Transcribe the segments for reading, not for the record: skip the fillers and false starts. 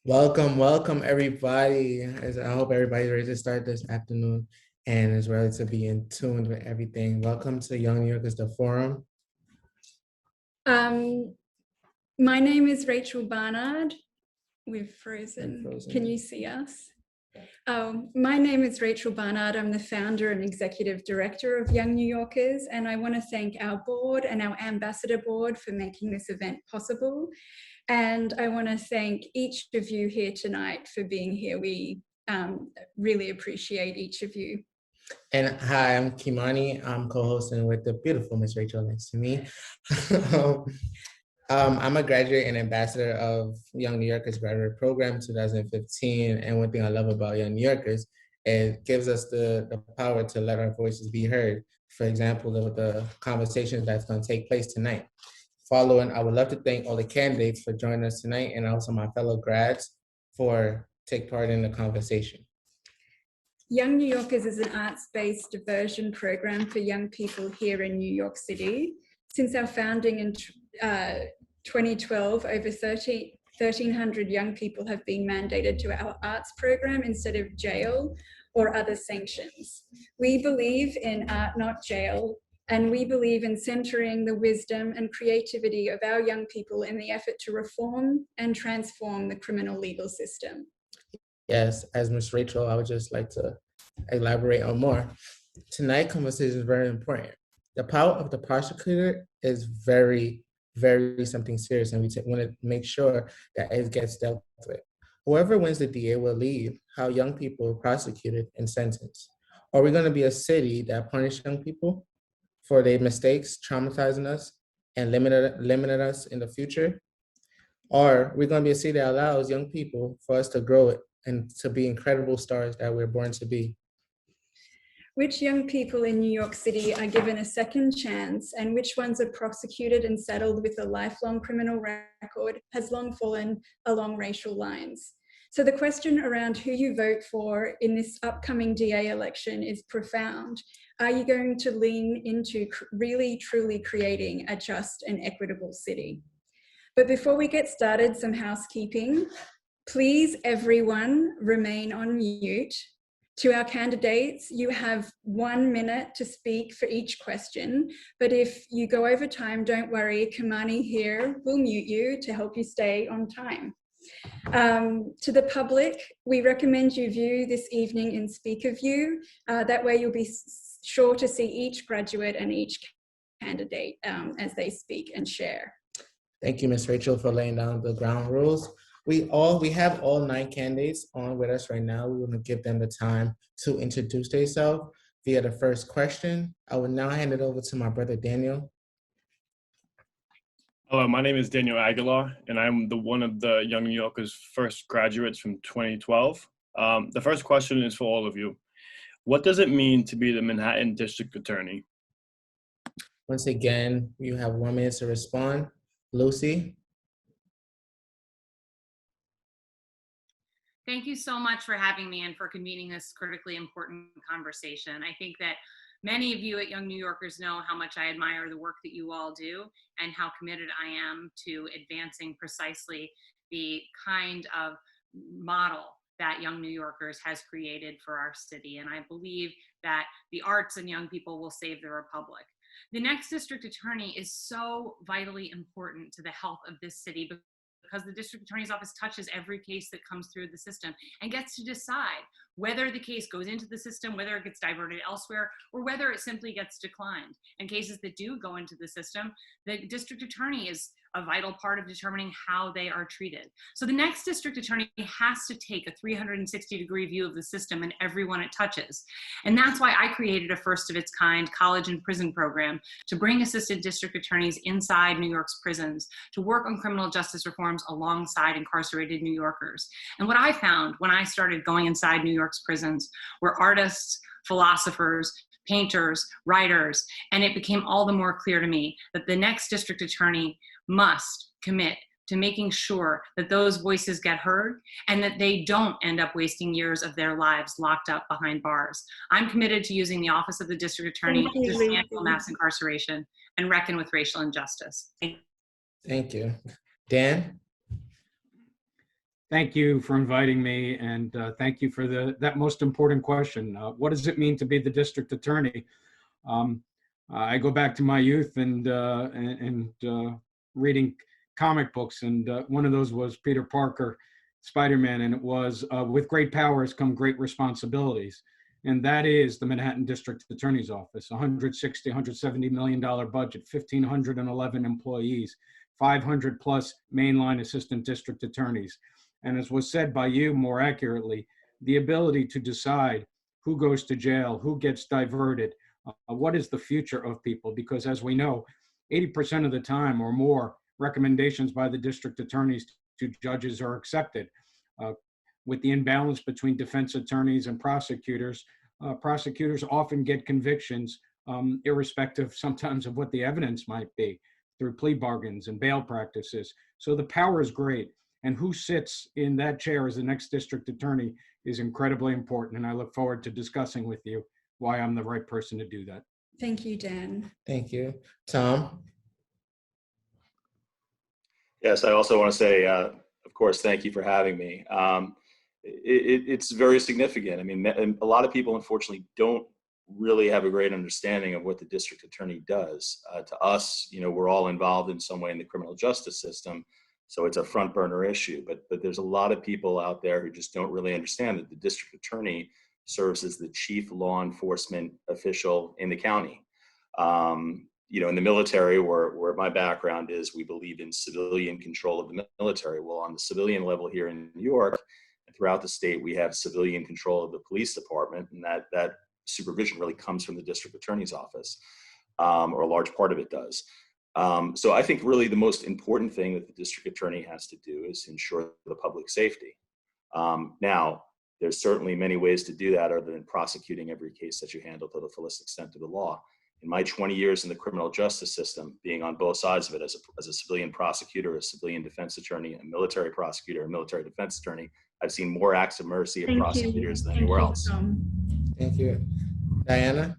Welcome, welcome everybody. I hope everybody's ready to start this afternoon and is ready to be in tune with everything. Welcome to Young New Yorkers, the forum. Um, my name is Rachel Barnard. We've frozen. Can you see us? My name is Rachel Barnard. I'm the founder and executive director of Young New Yorkers, and I want to thank our board and our ambassador board for making this event possible. And I want to thank each of you here tonight for being here. We really appreciate each of you. And hi, I'm Kimani. I'm co-hosting with the beautiful Miss Rachel next to me. I'm a graduate and ambassador of Young New Yorkers Graduate Program 2015. And one thing I love about Young New Yorkers, it gives us the power to let our voices be heard. For example, the conversations that's going to take place tonight. Following, I would love to thank all the candidates for joining us tonight and also my fellow grads for take part in the conversation. Young New Yorkers is an arts-based diversion program for young people here in New York City. Since our founding in 2012, over 1,300 young people have been mandated to our arts program instead of jail or other sanctions. We believe in art, not jail, and we believe in centering the wisdom and creativity of our young people in the effort to reform and transform the criminal legal system. Yes, as Ms. Rachel, I would just like to elaborate on more. Tonight's conversation is very important. The power of the prosecutor is very, very something serious, and we want to make sure that it gets dealt with. Whoever wins the DA will lead how young people are prosecuted and sentenced. Are we going to be a city that punishes young people for their mistakes, traumatizing us, and limited us in the future? Or are we going to be a city that allows young people for us to grow and to be incredible stars that we're born to be? Which young people in New York City are given a second chance, and which ones are prosecuted and saddled with a lifelong criminal record has long fallen along racial lines. So the question around who you vote for in this upcoming DA election is profound. Are you going to lean into really, truly creating a just and equitable city? But before we get started, some housekeeping. Please, everyone, remain on mute. To our candidates, you have 1 minute to speak for each question, but if you go over time, don't worry, Kamani here will mute you to help you stay on time. To the public, we recommend you view this evening in speaker view. That way you'll be sure to see each graduate and each candidate as they speak and share. Thank you, Ms. Rachel, for laying down the ground rules. We have all 9 candidates on with us right now. We want to give them the time to introduce themselves via the first question. I will now hand it over to my brother, Daniel. Hello, my name is Daniel Aguilar, and I'm one of the Young New Yorkers' first graduates from 2012. The first question is for all of you. What does it mean to be the Manhattan District Attorney? Once again, you have 1 minute to respond. Lucy? Thank you so much for having me and for convening this critically important conversation. I think that many of you at Young New Yorkers know how much I admire the work that you all do and how committed I am to advancing precisely the kind of model that Young New Yorkers has created for our city. And I believe that the arts and young people will save the republic. The next district attorney is so vitally important to the health of this city because the district attorney's office touches every case that comes through the system and gets to decide whether the case goes into the system, whether it gets diverted elsewhere, or whether it simply gets declined. And cases that do go into the system, the district attorney is a vital part of determining how they are treated. So the next district attorney has to take a 360-degree view of the system and everyone it touches. And that's why I created a first of its kind college and prison program to bring assistant district attorneys inside New York's prisons to work on criminal justice reforms alongside incarcerated New Yorkers. And what I found when I started going inside New York's prisons were artists, philosophers, painters, writers, and it became all the more clear to me that the next district attorney must commit to making sure that those voices get heard and that they don't end up wasting years of their lives locked up behind bars. I'm committed to using the office of the district attorney to dismantle mass incarceration and reckon with racial injustice. Thank you. Dan? Thank you for inviting me, and thank you for that most important question. What does it mean to be the district attorney? Um, I go back to my youth and reading comic books, and one of those was Peter Parker, Spider-Man, and it was with great powers come great responsibilities. And that is the Manhattan District Attorney's Office, $170 million budget, 1,511 employees, 500 plus mainline assistant district attorneys. And as was said by you more accurately, the ability to decide who goes to jail, who gets diverted, what is the future of people? Because as we know, 80% of the time or more, recommendations by the district attorneys to judges are accepted. With the imbalance between defense attorneys and prosecutors, prosecutors often get convictions irrespective sometimes of what the evidence might be through plea bargains and bail practices. So the power is great. And who sits in that chair as the next district attorney is incredibly important. And I look forward to discussing with you why I'm the right person to do that. Thank you, Dan. Thank you. Tom? Yes, I also want to say, of course, thank you for having me. It's very significant. I mean, a lot of people, unfortunately, don't really have a great understanding of what the district attorney does. To us, we're all involved in some way in the criminal justice system, so it's a front burner issue. But there's a lot of people out there who just don't really understand that the district attorney serves as the chief law enforcement official in the county. In the military, where my background is, we believe in civilian control of the military. Well, on the civilian level here in New York, and throughout the state, we have civilian control of the police department, and that supervision really comes from the district attorney's office, or a large part of it does. So I think really the most important thing that the district attorney has to do is ensure the public safety. Now, there's certainly many ways to do that other than prosecuting every case that you handle to the fullest extent of the law. In my 20 years in the criminal justice system, being on both sides of it as a civilian prosecutor, a civilian defense attorney, a military prosecutor, a military defense attorney, I've seen more acts of mercy of prosecutors than anywhere else. Thank you. Diana?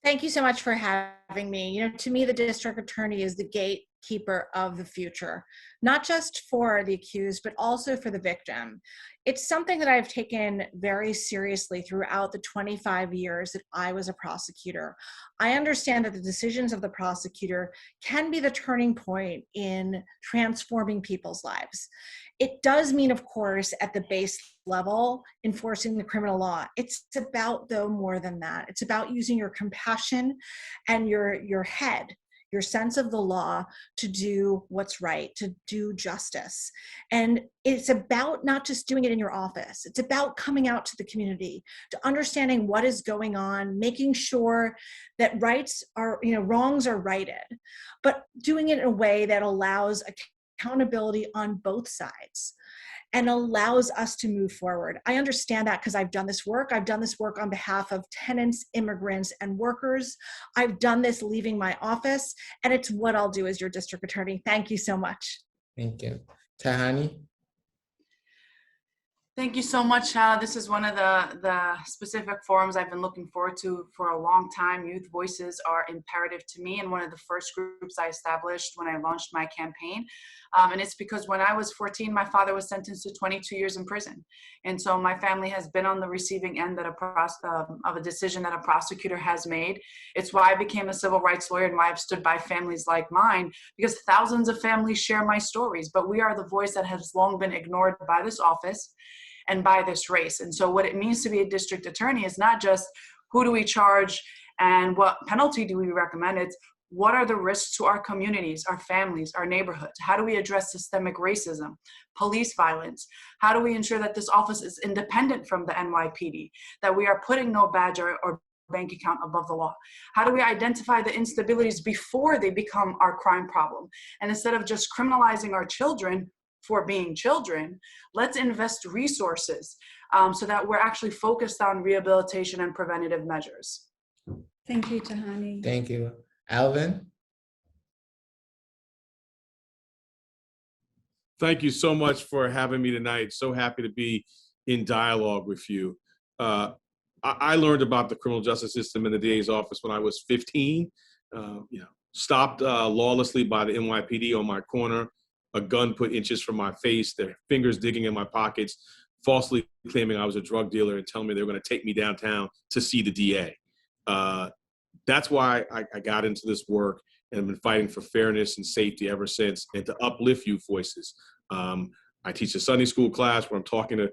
Thank you so much for having me. To me, the district attorney is the gatekeeper of the future, not just for the accused, but also for the victim. It's something that I've taken very seriously throughout the 25 years that I was a prosecutor. I understand that the decisions of the prosecutor can be the turning point in transforming people's lives. It does mean, of course, at the base level, enforcing the criminal law. It's about, though, more than that. It's about using your compassion and your head, your sense of the law to do what's right, to do justice. And it's about not just doing it in your office. It's about coming out to the community, to understanding what is going on, making sure that wrongs are righted, but doing it in a way that allows accountability on both sides and allows us to move forward. I understand that because I've done this work. I've done this work on behalf of tenants, immigrants, and workers. I've done this leaving my office, and it's what I'll do as your district attorney. Thank you so much. Thank you. Tahani? Thank you so much. This is one of the specific forums I've been looking forward to for a long time. Youth voices are imperative to me, and one of the first groups I established when I launched my campaign. And it's because when I was 14, my father was sentenced to 22 years in prison. And so my family has been on the receiving end of a decision that a prosecutor has made. It's why I became a civil rights lawyer and why I've stood by families like mine, because thousands of families share my stories, but we are the voice that has long been ignored by this office and by this race. And so what it means to be a district attorney is not just who do we charge and what penalty do we recommend, it's what are the risks to our communities, our families, our neighborhoods? How do we address systemic racism, police violence? How do we ensure that this office is independent from the NYPD, that we are putting no badge or bank account above the law? How do we identify the instabilities before they become our crime problem? And instead of just criminalizing our children for being children, let's invest resources so that we're actually focused on rehabilitation and preventative measures. Thank you, Tahani. Thank you. Alvin? Thank you so much for having me tonight. So happy to be in dialogue with you. I learned about the criminal justice system in the DA's office when I was 15. Stopped lawlessly by the NYPD on my corner, a gun put inches from my face, their fingers digging in my pockets, falsely claiming I was a drug dealer and telling me they were going to take me downtown to see the DA. That's why I got into this work and have been fighting for fairness and safety ever since, and to uplift youth voices. I teach a Sunday school class where I'm talking to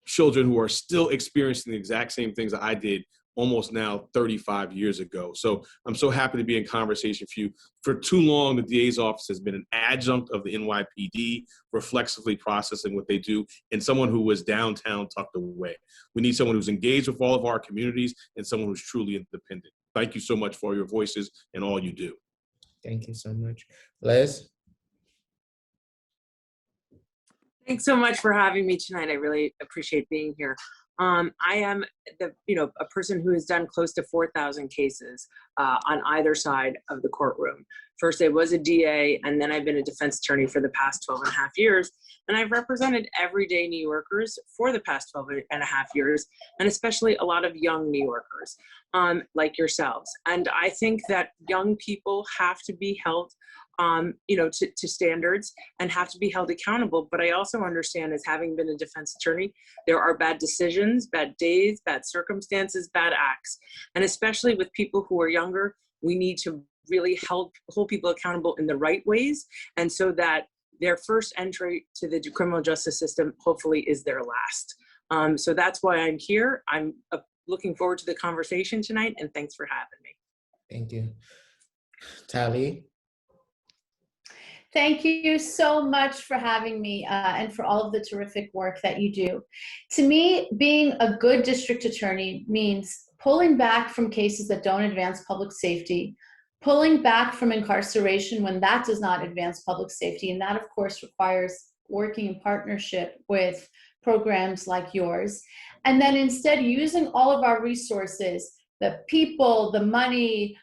children who are still experiencing the exact same things that I did almost now 35 years ago. So I'm so happy to be in conversation with you. For too long, the DA's office has been an adjunct of the NYPD, reflexively processing what they do, and someone who was downtown tucked away. We need someone who's engaged with all of our communities and someone who's truly independent. Thank you so much for your voices and all you do. Thank you so much. Les? Thanks so much for having me tonight. I really appreciate being here. I am a person who has done close to 4,000 cases on either side of the courtroom. First, I was a DA, and then I've been a defense attorney for the past 12 and a half years. And I've represented everyday New Yorkers for the past 12 and a half years, and especially a lot of young New Yorkers like yourselves. And I think that young people have to be held to standards and have to be held accountable. But I also understand, as having been a defense attorney, there are bad decisions, bad days, bad circumstances, bad acts. And especially with people who are younger, we need to really hold people accountable in the right ways. And so that their first entry to the criminal justice system hopefully is their last. So that's why I'm here. I'm looking forward to the conversation tonight, and thanks for having me. Thank you. Tali? Thank you so much for having me and for all of the terrific work that you do. To me, being a good district attorney means pulling back from cases that don't advance public safety, pulling back from incarceration when that does not advance public safety. And that, of course, requires working in partnership with programs like yours. And then instead using all of our resources, the people, the money,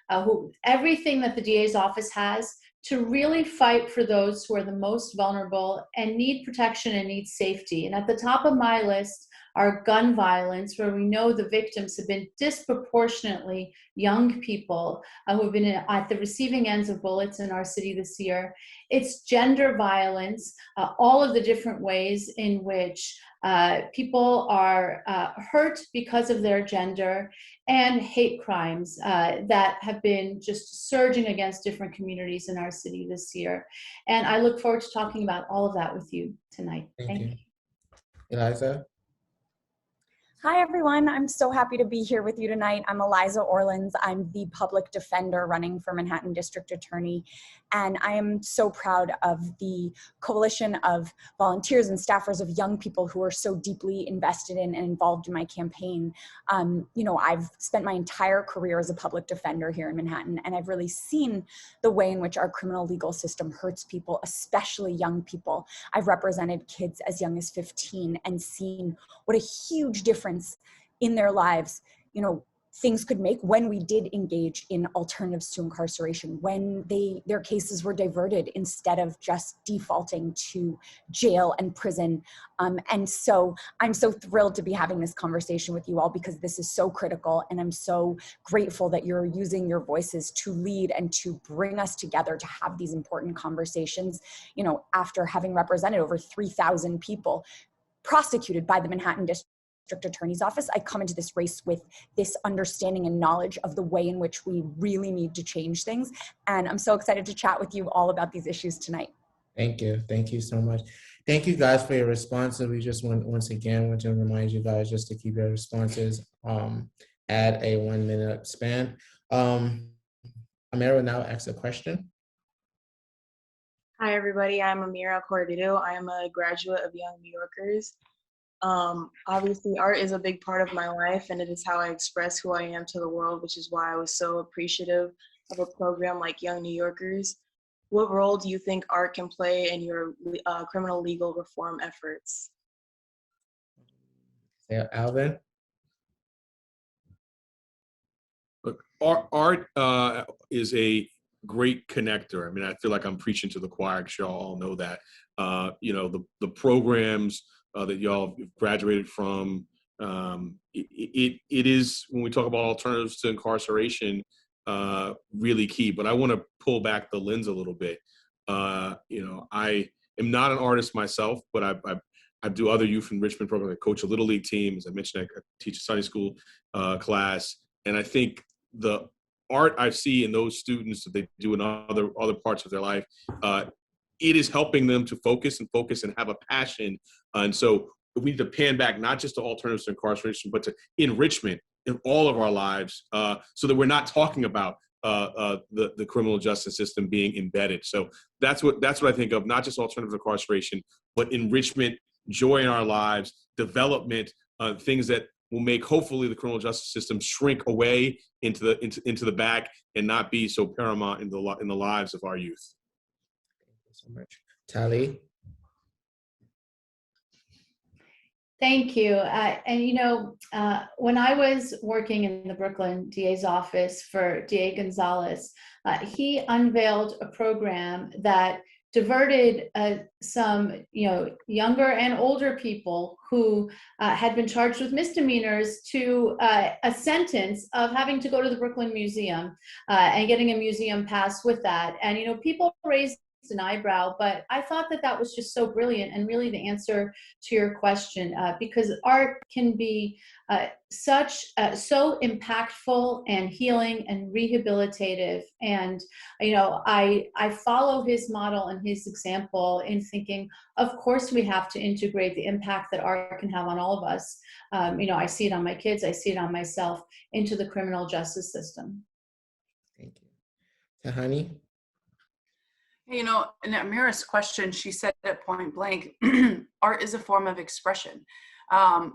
everything that the DA's office has, to really fight for those who are the most vulnerable and need protection and need safety. And at the top of my list are gun violence, where we know the victims have been disproportionately young people who have been at the receiving ends of bullets in our city this year. It's gender violence, all of the different ways in which people are hurt because of their gender, and hate crimes that have been just surging against different communities in our city this year. And I look forward to talking about all of that with you tonight. Thank you. Eliza? Hi, everyone. I'm so happy to be here with you tonight. I'm Eliza Orleans. I'm the public defender running for Manhattan District Attorney. And I am so proud of the coalition of volunteers and staffers of young people who are so deeply invested in and involved in my campaign. I've spent my entire career as a public defender here in Manhattan, and I've really seen the way in which our criminal legal system hurts people, especially young people. I've represented kids as young as 15 and seen what a huge difference in their lives, things could make when we did engage in alternatives to incarceration, when their cases were diverted instead of just defaulting to jail and prison. And so I'm so thrilled to be having this conversation with you all, because this is so critical, and I'm so grateful that you're using your voices to lead and to bring us together to have these important conversations, after having represented over 3,000 people prosecuted by the Manhattan District Attorney's Office. I come into this race with this understanding and knowledge of the way in which we really need to change things. And I'm so excited to chat with you all about these issues tonight. Thank you. Thank you so much. Thank you guys for your responses. We just once again want to remind you guys just to keep your responses at a 1 minute span. Amira will now ask a question. Hi, everybody. I'm Amira Cordido. I am a graduate of Young New Yorkers. Obviously, art is a big part of my life, and it is how I express who I am to the world, which is why I was so appreciative of a program like Young New Yorkers. What role do you think art can play in your criminal legal reform efforts? Yeah, Alvin? Look, art is a great connector. I mean, I feel like I'm preaching to the choir, because y'all all know that. The programs that y'all graduated from, it is, when we talk about alternatives to incarceration, really key. But I want to pull back the lens a little bit. I am not an artist myself, but I do other youth enrichment programs. I coach a little league team. As I mentioned, I teach a Sunday school class. And I think the art I see in those students that they do in other parts of their life, it is helping them to focus and have a passion. And so we need to pan back not just to alternatives to incarceration, but to enrichment in all of our lives, so that we're not talking about the criminal justice system being embedded. So that's what I think of, not just alternative to incarceration, but enrichment, joy in our lives, development, things that will make hopefully the criminal justice system shrink away into the back and not be so paramount in the lives of our youth. Thank you so much. Tali? Thank you. When I was working in the Brooklyn DA's office for DA Gonzalez, he unveiled a program that diverted some, younger and older people who had been charged with misdemeanors to a sentence of having to go to the Brooklyn Museum and getting a museum pass with that. And, people raised an eyebrow, but I thought that was just so brilliant and really the answer to your question, because art can be so impactful and healing and rehabilitative. And I follow his model and his example in thinking, of course we have to integrate the impact that art can have on all of us. I see it on my kids, I see it on myself, into the criminal justice system. Thank you. Tahani? In Amira's question, she said at point blank, art is a form of expression.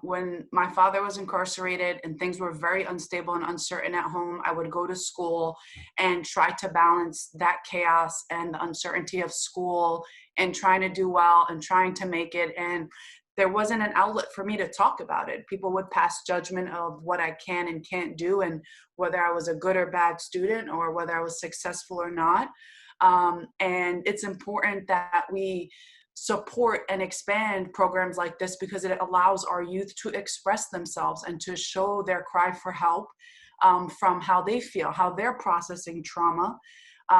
When my father was incarcerated and things were very unstable and uncertain at home, I would go to school and try to balance that chaos and the uncertainty of school and trying to do well and trying to make it. And there wasn't an outlet for me to talk about it. People would pass judgment of what I can and can't do, and whether I was a good or bad student or whether I was successful or not. And it's important that we support and expand programs like this because it allows our youth to express themselves and to show their cry for help from how they feel, how they're processing trauma,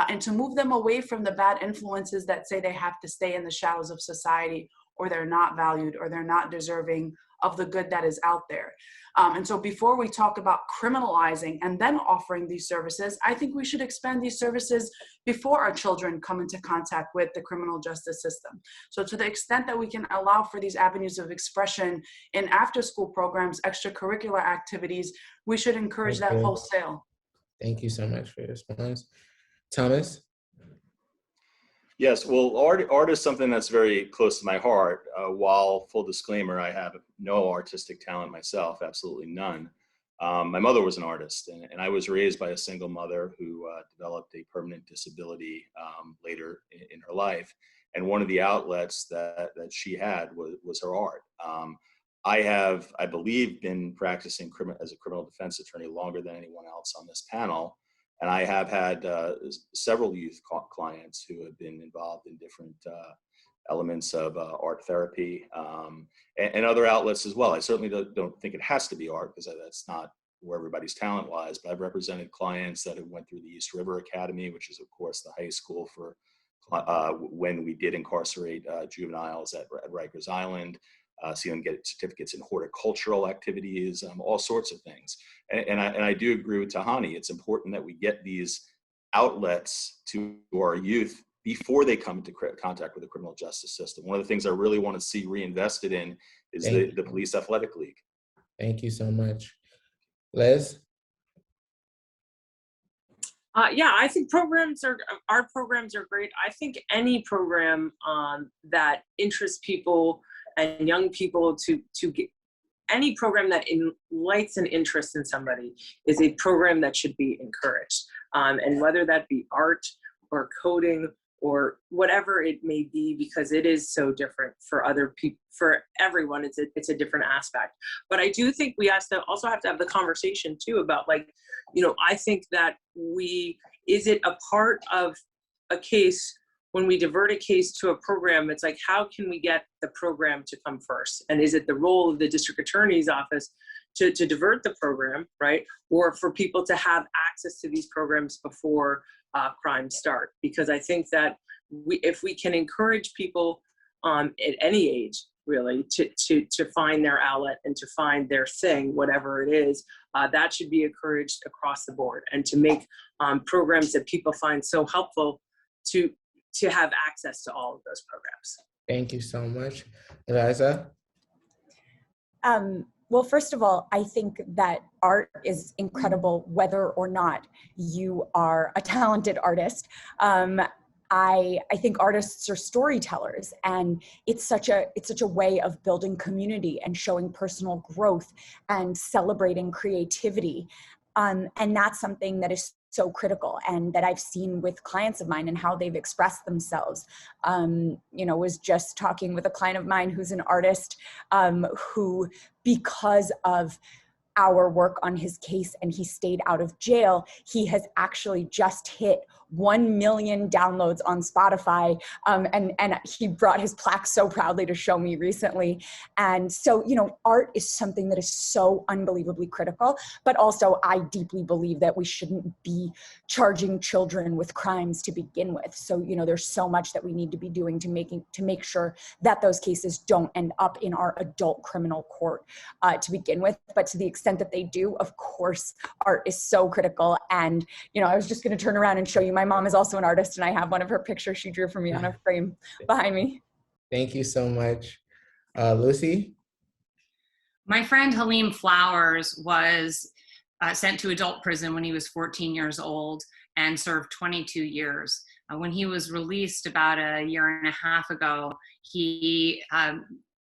and to move them away from the bad influences that say they have to stay in the shadows of society, or they're not valued, or they're not deserving of the good that is out there. And so before we talk about criminalizing and then offering these services, I think we should expand these services before our children come into contact with the criminal justice system. So to the extent that we can allow for these avenues of expression in after-school programs, extracurricular activities, we should encourage that wholesale. Thank you so much for your response. Thomas? Yes, well, art is something that's very close to my heart. While, full disclaimer, I have no artistic talent myself, absolutely none. My mother was an artist, and I was raised by a single mother who developed a permanent disability later in her life. And one of the outlets that she had was her art. I have, I believe, been practicing as a criminal defense attorney longer than anyone else on this panel. And I have had several youth clients who have been involved in different elements of art therapy and other outlets as well. I certainly don't think it has to be art, because that's not where everybody's talent lies, but I've represented clients that have went through the East River Academy, which is, of course, the high school for when we did incarcerate juveniles at Rikers Island. See them get certificates in horticultural activities, all sorts of things. And I do agree with Tahani. It's important that we get these outlets to our youth before they come into contact with the criminal justice system. One of the things I really want to see reinvested in is the Police Athletic League. Thank you so much. Liz? Yeah, I think our programs are great. I think any program that interests people and young people to get any program that lights an interest in somebody is a program that should be encouraged. And whether that be art or coding or whatever it may be, because it is so different for other people, for everyone, it's a different aspect. But I do think we also have to have the conversation too about, like, I think that is it a part of a case when we divert a case to a program? It's like, how can we get the program to come first? And is it the role of the district attorney's office to divert the program, right? Or for people to have access to these programs before crimes start? Because I think that if we can encourage people at any age, really, to find their outlet and to find their thing, whatever it is. That should be encouraged across the board, and to make programs that people find so helpful to have access to all of those programs. Thank you so much. Eliza? Well, first of all, I think that art is incredible, whether or not you are a talented artist. I think artists are storytellers, and it's such a way of building community and showing personal growth and celebrating creativity. And that's something that is so critical, and that I've seen with clients of mine and how they've expressed themselves. Was just talking with a client of mine who's an artist, who, because of our work on his case and he stayed out of jail, he has actually just hit 1 million downloads on Spotify. And he brought his plaque so proudly to show me recently. And so, art is something that is so unbelievably critical, but also I deeply believe that we shouldn't be charging children with crimes to begin with. So, there's so much that we need to be doing to make sure that those cases don't end up in our adult criminal court to begin with. But to the extent that they do, of course, art is so critical. And, I was just going to turn around and show you, my mom is also an artist, and I have one of her pictures she drew for me on a frame behind me. Thank you so much. Lucy? My friend Halim Flowers was sent to adult prison when he was 14 years old and served 22 years. When he was released about a year and a half ago, he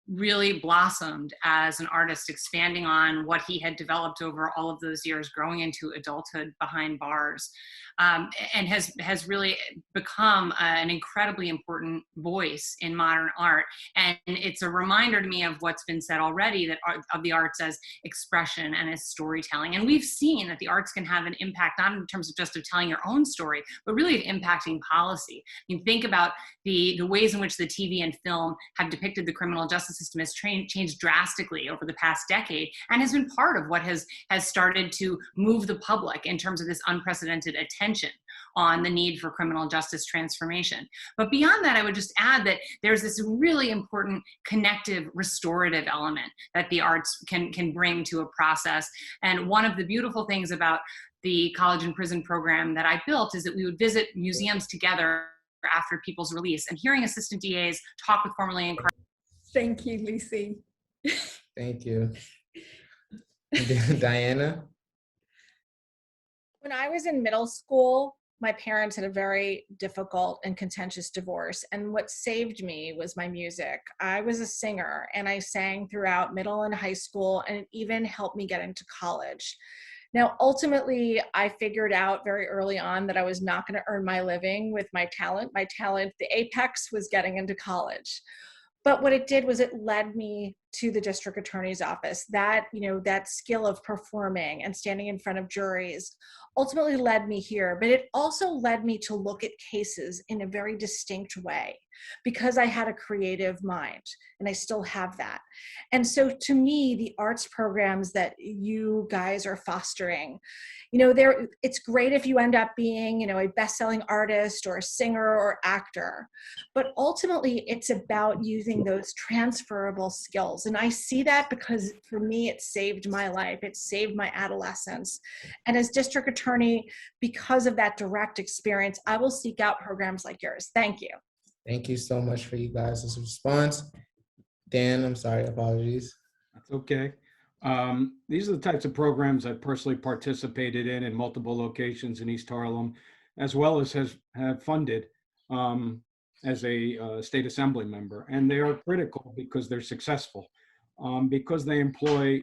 really blossomed as an artist, expanding on what he had developed over all of those years, growing into adulthood behind bars, and has really become an incredibly important voice in modern art. And it's a reminder to me of what's been said already, that of the arts as expression and as storytelling. And we've seen that the arts can have an impact, not in terms of just of telling your own story, but really of impacting policy. I mean, think about the ways in which the TV and film have depicted the criminal justice system has changed drastically over the past decade, and has been part of what has started to move the public in terms of this unprecedented attention on the need for criminal justice transformation. But beyond that, I would just add that there's this really important connective, restorative element that the arts can bring to a process. And one of the beautiful things about the college and prison program that I built is that we would visit museums together after people's release, and hearing assistant DAs talk with formerly incarcerated. Thank you, Lucy. Thank you. Diana? When I was in middle school, my parents had a very difficult and contentious divorce. And what saved me was my music. I was a singer, and I sang throughout middle and high school, and it even helped me get into college. Now, ultimately, I figured out very early on that I was not going to earn my living with my talent. My talent, the apex, was getting into college. But what it did was it led me to the district attorney's office. That, that skill of performing and standing in front of juries ultimately led me here. But it also led me to look at cases in a very distinct way, because I had a creative mind, and I still have that. And so to me, the arts programs that you guys are fostering, it's great if you end up being, a best-selling artist or a singer or actor, but ultimately it's about using those transferable skills. And I see that because for me, it saved my life. It saved my adolescence. And as district attorney, because of that direct experience, I will seek out programs like yours. Thank you. Thank you so much for you guys' response. Dan, I'm sorry, apologies. That's okay. These are the types of programs I've personally participated in multiple locations in East Harlem, as well as have funded as a state assembly member. And they are critical because they're successful, because they employ,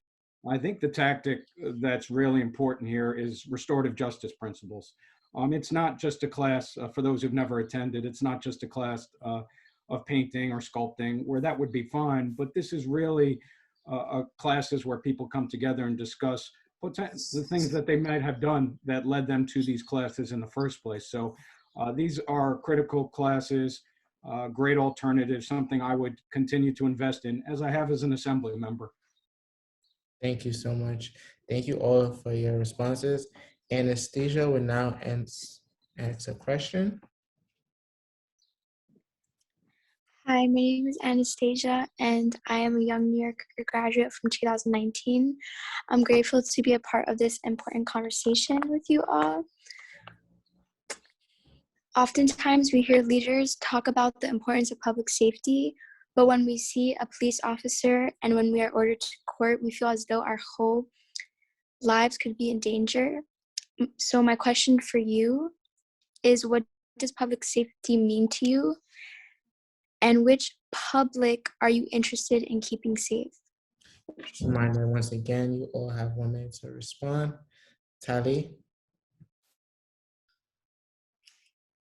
I think the tactic that's really important here is restorative justice principles. It's not just a class, for those who've never attended, it's not just a class of painting or sculpting, where that would be fine, but this is really classes where people come together and discuss the things that they might have done that led them to these classes in the first place. So these are critical classes, great alternatives, something I would continue to invest in, as I have as an assembly member. Thank you so much. Thank you all for your responses. Anastasia will now ask a question. Hi, my name is Anastasia, and I am a young New Yorker graduate from 2019. I'm grateful to be a part of this important conversation with you all. Oftentimes, we hear leaders talk about the importance of public safety, but when we see a police officer and when we are ordered to court, we feel as though our whole lives could be in danger. So my question for you is, what does public safety mean to you? And which public are you interested in keeping safe? Reminder once again, you all have 1 minute to respond. Tali?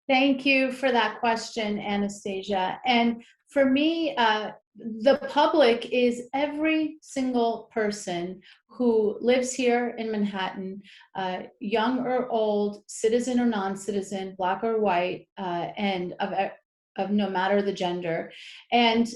Thank you for that question, Anastasia. And for me, the public is every single person who lives here in Manhattan, young or old, citizen or non-citizen, Black or white, and of no matter the gender. And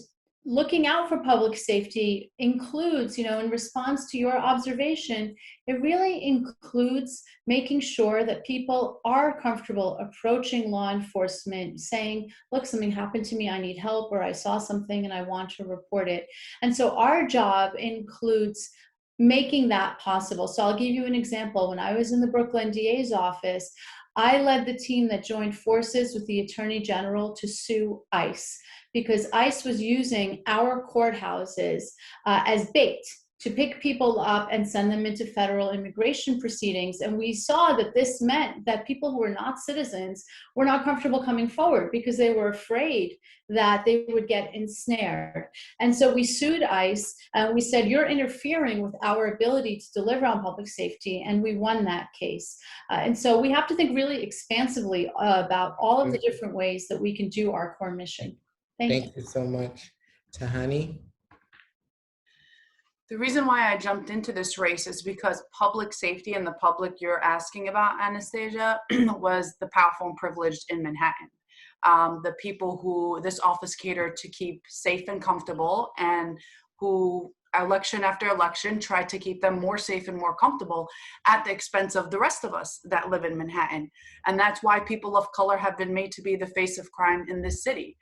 looking out for public safety includes, in response to your observation, it really includes making sure that people are comfortable approaching law enforcement, saying, look, something happened to me, I need help, or I saw something and I want to report it. And so our job includes making that possible. So I'll give you an example. When I was in the Brooklyn DA's office, I led the team that joined forces with the Attorney General to sue ICE, because ICE was using our courthouses as bait to pick people up and send them into federal immigration proceedings. And we saw that this meant that people who were not citizens were not comfortable coming forward because they were afraid that they would get ensnared. And so we sued ICE and we said, you're interfering with our ability to deliver on public safety, and we won that case. And so we have to think really expansively about all of the different ways that we can do our core mission. Thank you so much. Tahani? The reason why I jumped into this race is because public safety and the public you're asking about, Anastasia, was the powerful and privileged in Manhattan. The people who this office catered to keep safe and comfortable, and who election after election tried to keep them more safe and more comfortable at the expense of the rest of us that live in Manhattan. And that's why people of color have been made to be the face of crime in this city.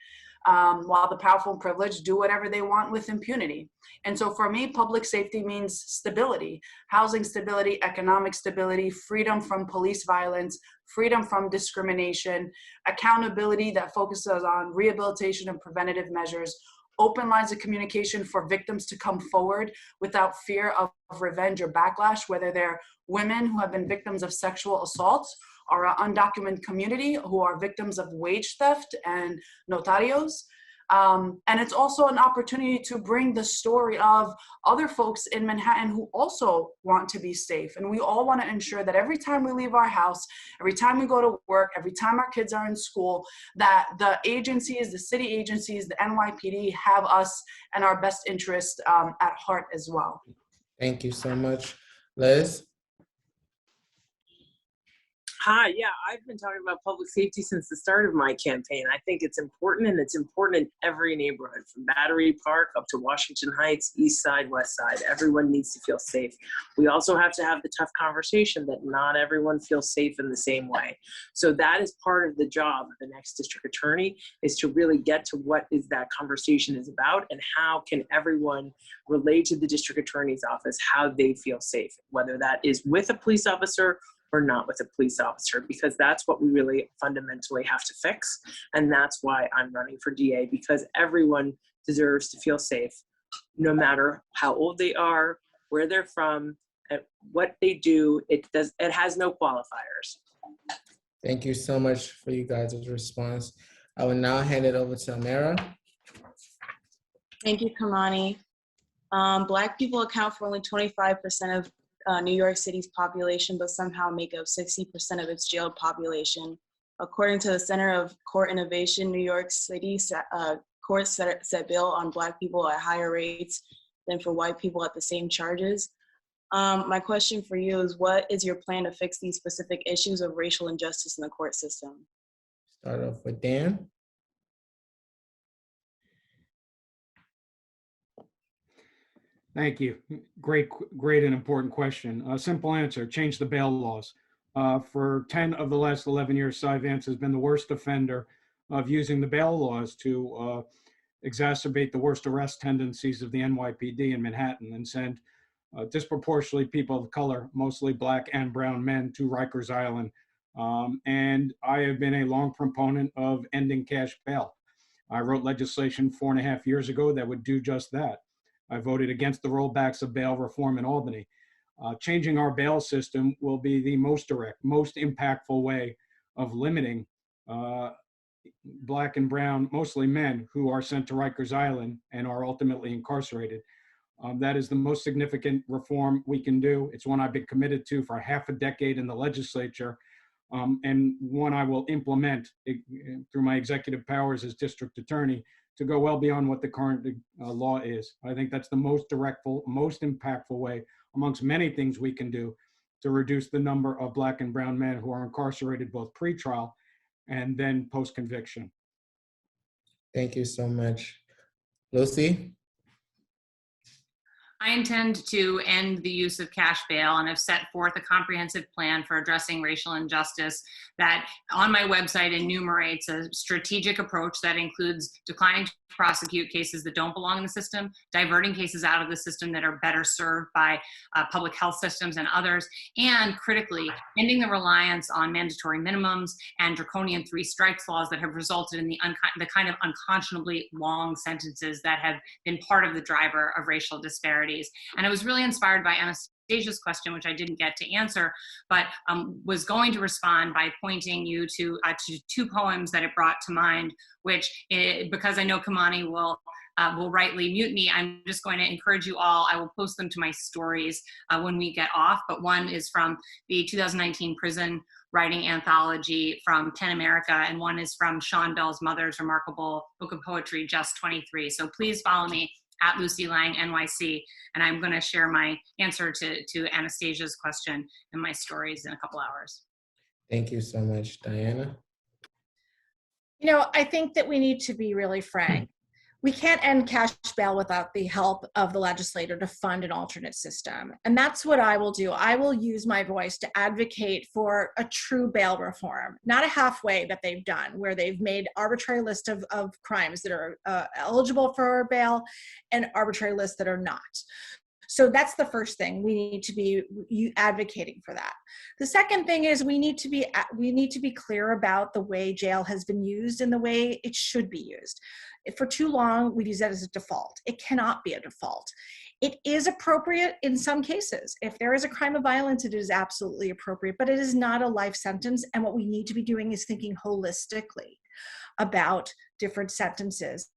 While the powerful and privileged do whatever they want with impunity. And so for me, public safety means stability, housing stability, economic stability, freedom from police violence, freedom from discrimination, accountability that focuses on rehabilitation and preventative measures, open lines of communication for victims to come forward without fear of revenge or backlash, whether they're women who have been victims of sexual assault, or our undocumented community who are victims of wage theft and notarios. And it's also an opportunity to bring the story of other folks in Manhattan who also want to be safe. And we all want to ensure that every time we leave our house, every time we go to work, every time our kids are in school, that the agencies, the city agencies, the NYPD have us and our best interest at heart as well. Thank you so much. Liz? Hi, yeah, I've been talking about public safety since the start of my campaign. I think it's important, and it's important in every neighborhood, from Battery Park up to Washington Heights, East Side, West Side. Everyone needs to feel safe. We also have to have the tough conversation that not everyone feels safe in the same way. So that is part of the job of the next district attorney, is to really get to what is that conversation is about, and how can everyone relate to the district attorney's office how they feel safe, whether that is with a police officer or not with a police officer, because that's what we really fundamentally have to fix. And that's why I'm running for DA, because everyone deserves to feel safe, no matter how old they are, where they're from, and what they do. It has no qualifiers. Thank you so much for you guys' response. I will now hand it over to Amira. Thank you, Kamani. Black people account for only 25% of New York City's population, but somehow make up 60% of its jailed population. According to the Center of Court Innovation, New York City courts set bail on Black people at higher rates than for white people at the same charges. My question for you is, what is your plan to fix these specific issues of racial injustice in the court system? Start off with Dan. Thank you. Great and important question. A simple answer: change the bail laws. For 10 of the last 11 years, Cy Vance has been the worst offender of using the bail laws to exacerbate the worst arrest tendencies of the NYPD in Manhattan and send disproportionately people of color, mostly Black and brown men, to Rikers Island. And I have been a long proponent of ending cash bail. I wrote legislation 4.5 years ago that would do just that. I voted against the rollbacks of bail reform in Albany. Changing our bail system will be the most direct, most impactful way of limiting Black and brown, mostly men, who are sent to Rikers Island and are ultimately incarcerated. That is the most significant reform we can do. It's one I've been committed to for half a decade in the legislature, and one I will implement through my executive powers as district attorney to go well beyond what the current law is. I think that's the most direct, most impactful way, amongst many things we can do, to reduce the number of Black and brown men who are incarcerated both pre-trial and then post-conviction. Thank you so much. Lucy? I intend to end the use of cash bail and have set forth a comprehensive plan for addressing racial injustice that on my website enumerates a strategic approach that includes declining to prosecute cases that don't belong in the system, diverting cases out of the system that are better served by public health systems and others, and critically, ending the reliance on mandatory minimums and draconian 3 strikes laws that have resulted in the kind of unconscionably long sentences that have been part of the driver of racial disparities. And I was really inspired by Anastasia's question, which I didn't get to answer, but was going to respond by pointing you to 2 poems that it brought to mind, which, because I know Kamani will rightly mute me, I'm just going to encourage you all. I will post them to my stories when we get off, but one is from the 2019 prison writing anthology from PEN America, and one is from Sean Bell's mother's remarkable book of poetry, Just 23. So please follow me at Lucy Lang NYC, and I'm going to share my answer to Anastasia's question in my stories in a couple hours. Thank you so much, Diana. You know, I think that we need to be really frank. We can't end cash bail without the help of the legislator to fund an alternate system. And that's what I will do. I will use my voice to advocate for a true bail reform, not a halfway that they've done, where they've made arbitrary list of crimes that are eligible for bail and arbitrary lists that are not. So that's the first thing. We need to be advocating for that. The second thing is we need to be clear about the way jail has been used and the way it should be used. For too long, we've used that as a default. It cannot be a default. It is appropriate in some cases. If there is a crime of violence, it is absolutely appropriate, but it is not a life sentence. And what we need to be doing is thinking holistically about different sentences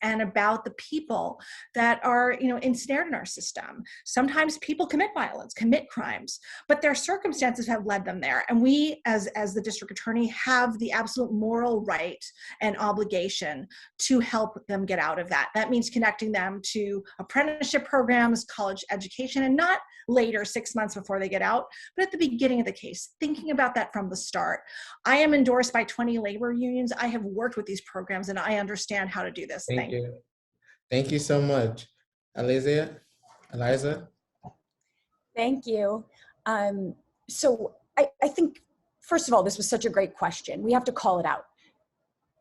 and about the people that are, ensnared in our system. Sometimes people commit violence, commit crimes, but their circumstances have led them there. And we, as the district attorney, have the absolute moral right and obligation to help them get out of that. That means connecting them to apprenticeship programs, college education, and not later, 6 months before they get out, but at the beginning of the case, thinking about that from the start. I am endorsed by 20 labor unions. I have worked with these programs and I understand how to do this. Thank you. Thank you so much. Eliza? Thank you. So I think, first of all, this was such a great question. We have to call it out.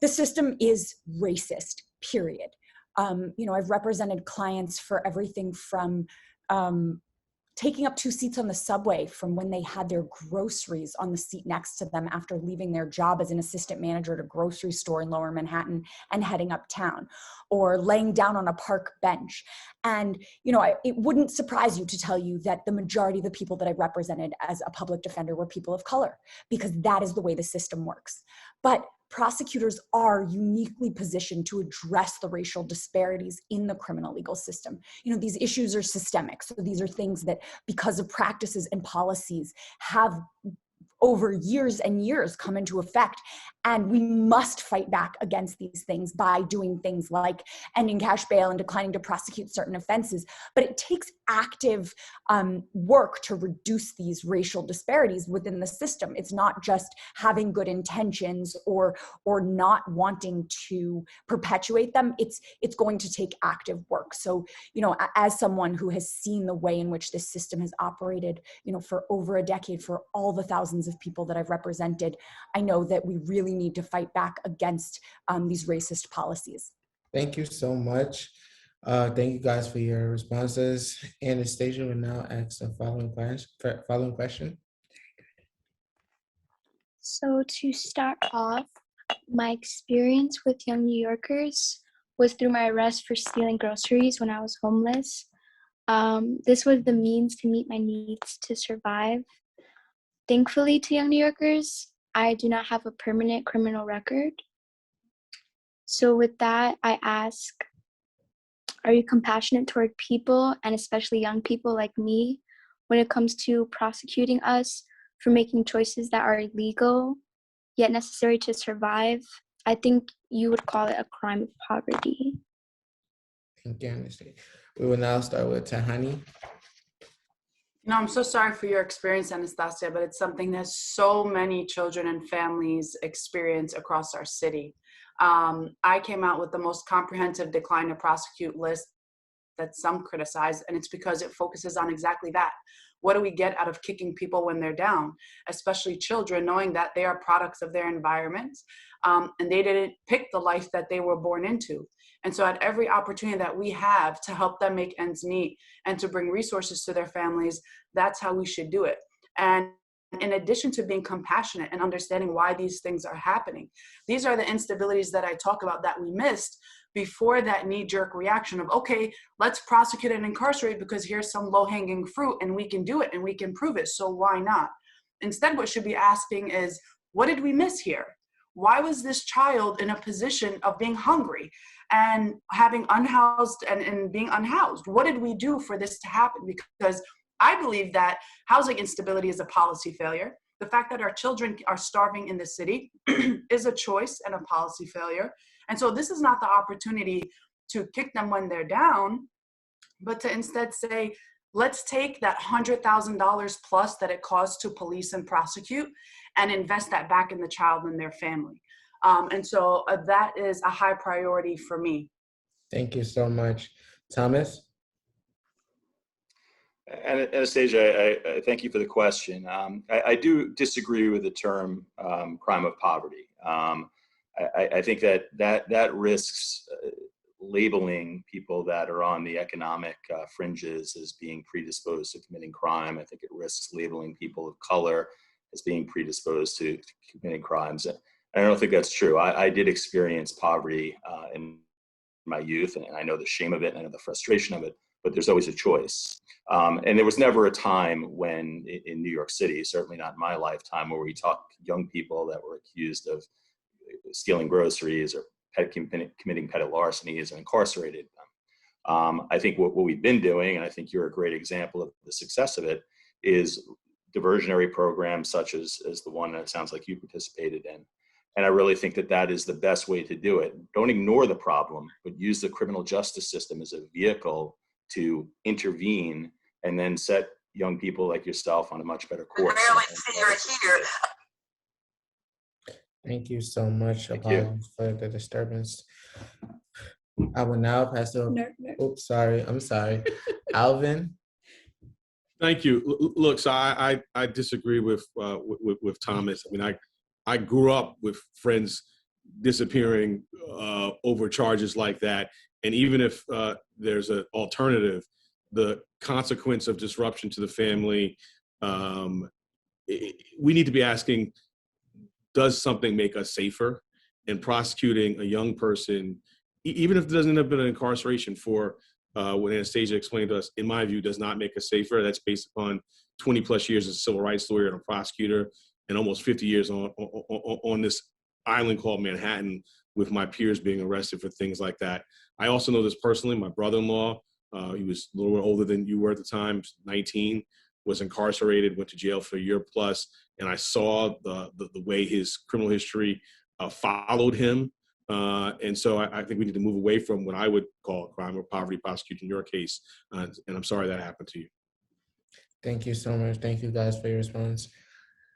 The system is racist, period. I've represented clients for everything from taking up 2 seats on the subway from when they had their groceries on the seat next to them after leaving their job as an assistant manager at a grocery store in Lower Manhattan and heading uptown, or laying down on a park bench. And, it wouldn't surprise you to tell you that the majority of the people that I represented as a public defender were people of color, because that is the way the system works. But prosecutors are uniquely positioned to address the racial disparities in the criminal legal system. These issues are systemic. So these are things that, because of practices and policies, have over years and years come into effect. And we must fight back against these things by doing things like ending cash bail and declining to prosecute certain offenses. But it takes active work to reduce these racial disparities within the system. It's not just having good intentions or not wanting to perpetuate them. It's going to take active work. So, as someone who has seen the way in which this system has operated, for over a decade, for all the thousands of people that I've represented, I know that we really need to fight back against these racist policies. Thank you so much. Thank you guys for your responses. Anastasia will now ask the following question. So to start off, my experience with Young New Yorkers was through my arrest for stealing groceries when I was homeless. This was the means to meet my needs to survive. Thankfully to Young New Yorkers, I do not have a permanent criminal record. So with that, I ask, are you compassionate toward people, and especially young people like me, when it comes to prosecuting us for making choices that are illegal, yet necessary to survive? I think you would call it a crime of poverty. Thank you, Anastasia. We will now start with Tahani. No, I'm so sorry for your experience, Anastasia, but it's something that so many children and families experience across our city. I came out with the most comprehensive decline to prosecute list that some criticize, and it's because it focuses on exactly that. What do we get out of kicking people when they're down, especially children, knowing that they are products of their environments, and they didn't pick the life that they were born into. And so at every opportunity that we have to help them make ends meet and to bring resources to their families, that's how we should do it. And in addition to being compassionate and understanding why these things are happening, these are the instabilities that I talk about that we missed before that knee-jerk reaction of, okay, let's prosecute and incarcerate because here's some low-hanging fruit and we can do it and we can prove it, so why not? Instead, what should be asking is, what did we miss here? Why was this child in a position of being hungry and having unhoused and being unhoused? What did we do for this to happen? Because I believe that housing instability is a policy failure. The fact that our children are starving in the city is a choice and a policy failure. And so this is not the opportunity to kick them when they're down, but to instead say, let's take that $100,000 plus that it costs to police and prosecute and invest that back in the child and their family. And so that is a high priority for me. Thank you so much. Thomas? And Anastasia, I thank you for the question. I do disagree with the term crime of poverty. I think that risks labeling people that are on the economic fringes as being predisposed to committing crime. I think it risks labeling people of color as being predisposed to committing crimes. And I don't think that's true. I did experience poverty in my youth, and I know the shame of it, and I know the frustration of it, but there's always a choice. And there was never a time when in New York City, certainly not in my lifetime, where we talked young people that were accused of stealing groceries or committing petty larcenies and incarcerated them. I think what we've been doing, and I think you're a great example of the success of it, is diversionary programs such as the one that sounds like you participated in. And I really think that is the best way to do it. Don't ignore the problem, but use the criminal justice system as a vehicle to intervene and then set young people like yourself on a much better course. Thank you so much. Apologies for the disturbance. I will now pass it over. No. Oops, sorry. I'm sorry. Alvin? Thank you. Look, so I disagree with Thomas. I mean, I grew up with friends disappearing over charges like that. And even if there's an alternative, the consequence of disruption to the family, we need to be asking, does something make us safer? And prosecuting a young person, even if it doesn't end up in an incarceration for what Anastasia explained to us, in my view, does not make us safer. That's based upon 20 plus years as a civil rights lawyer and a prosecutor, and almost 50 years on this island called Manhattan, with my peers being arrested for things like that. I also know this personally. My brother-in-law, he was a little bit older than you were at the time, 19, was incarcerated, went to jail for a year plus, and I saw the way his criminal history followed him. And so I think we need to move away from what I would call crime or poverty prosecution in your case. And I'm sorry that happened to you. Thank you so much. Thank you guys for your response.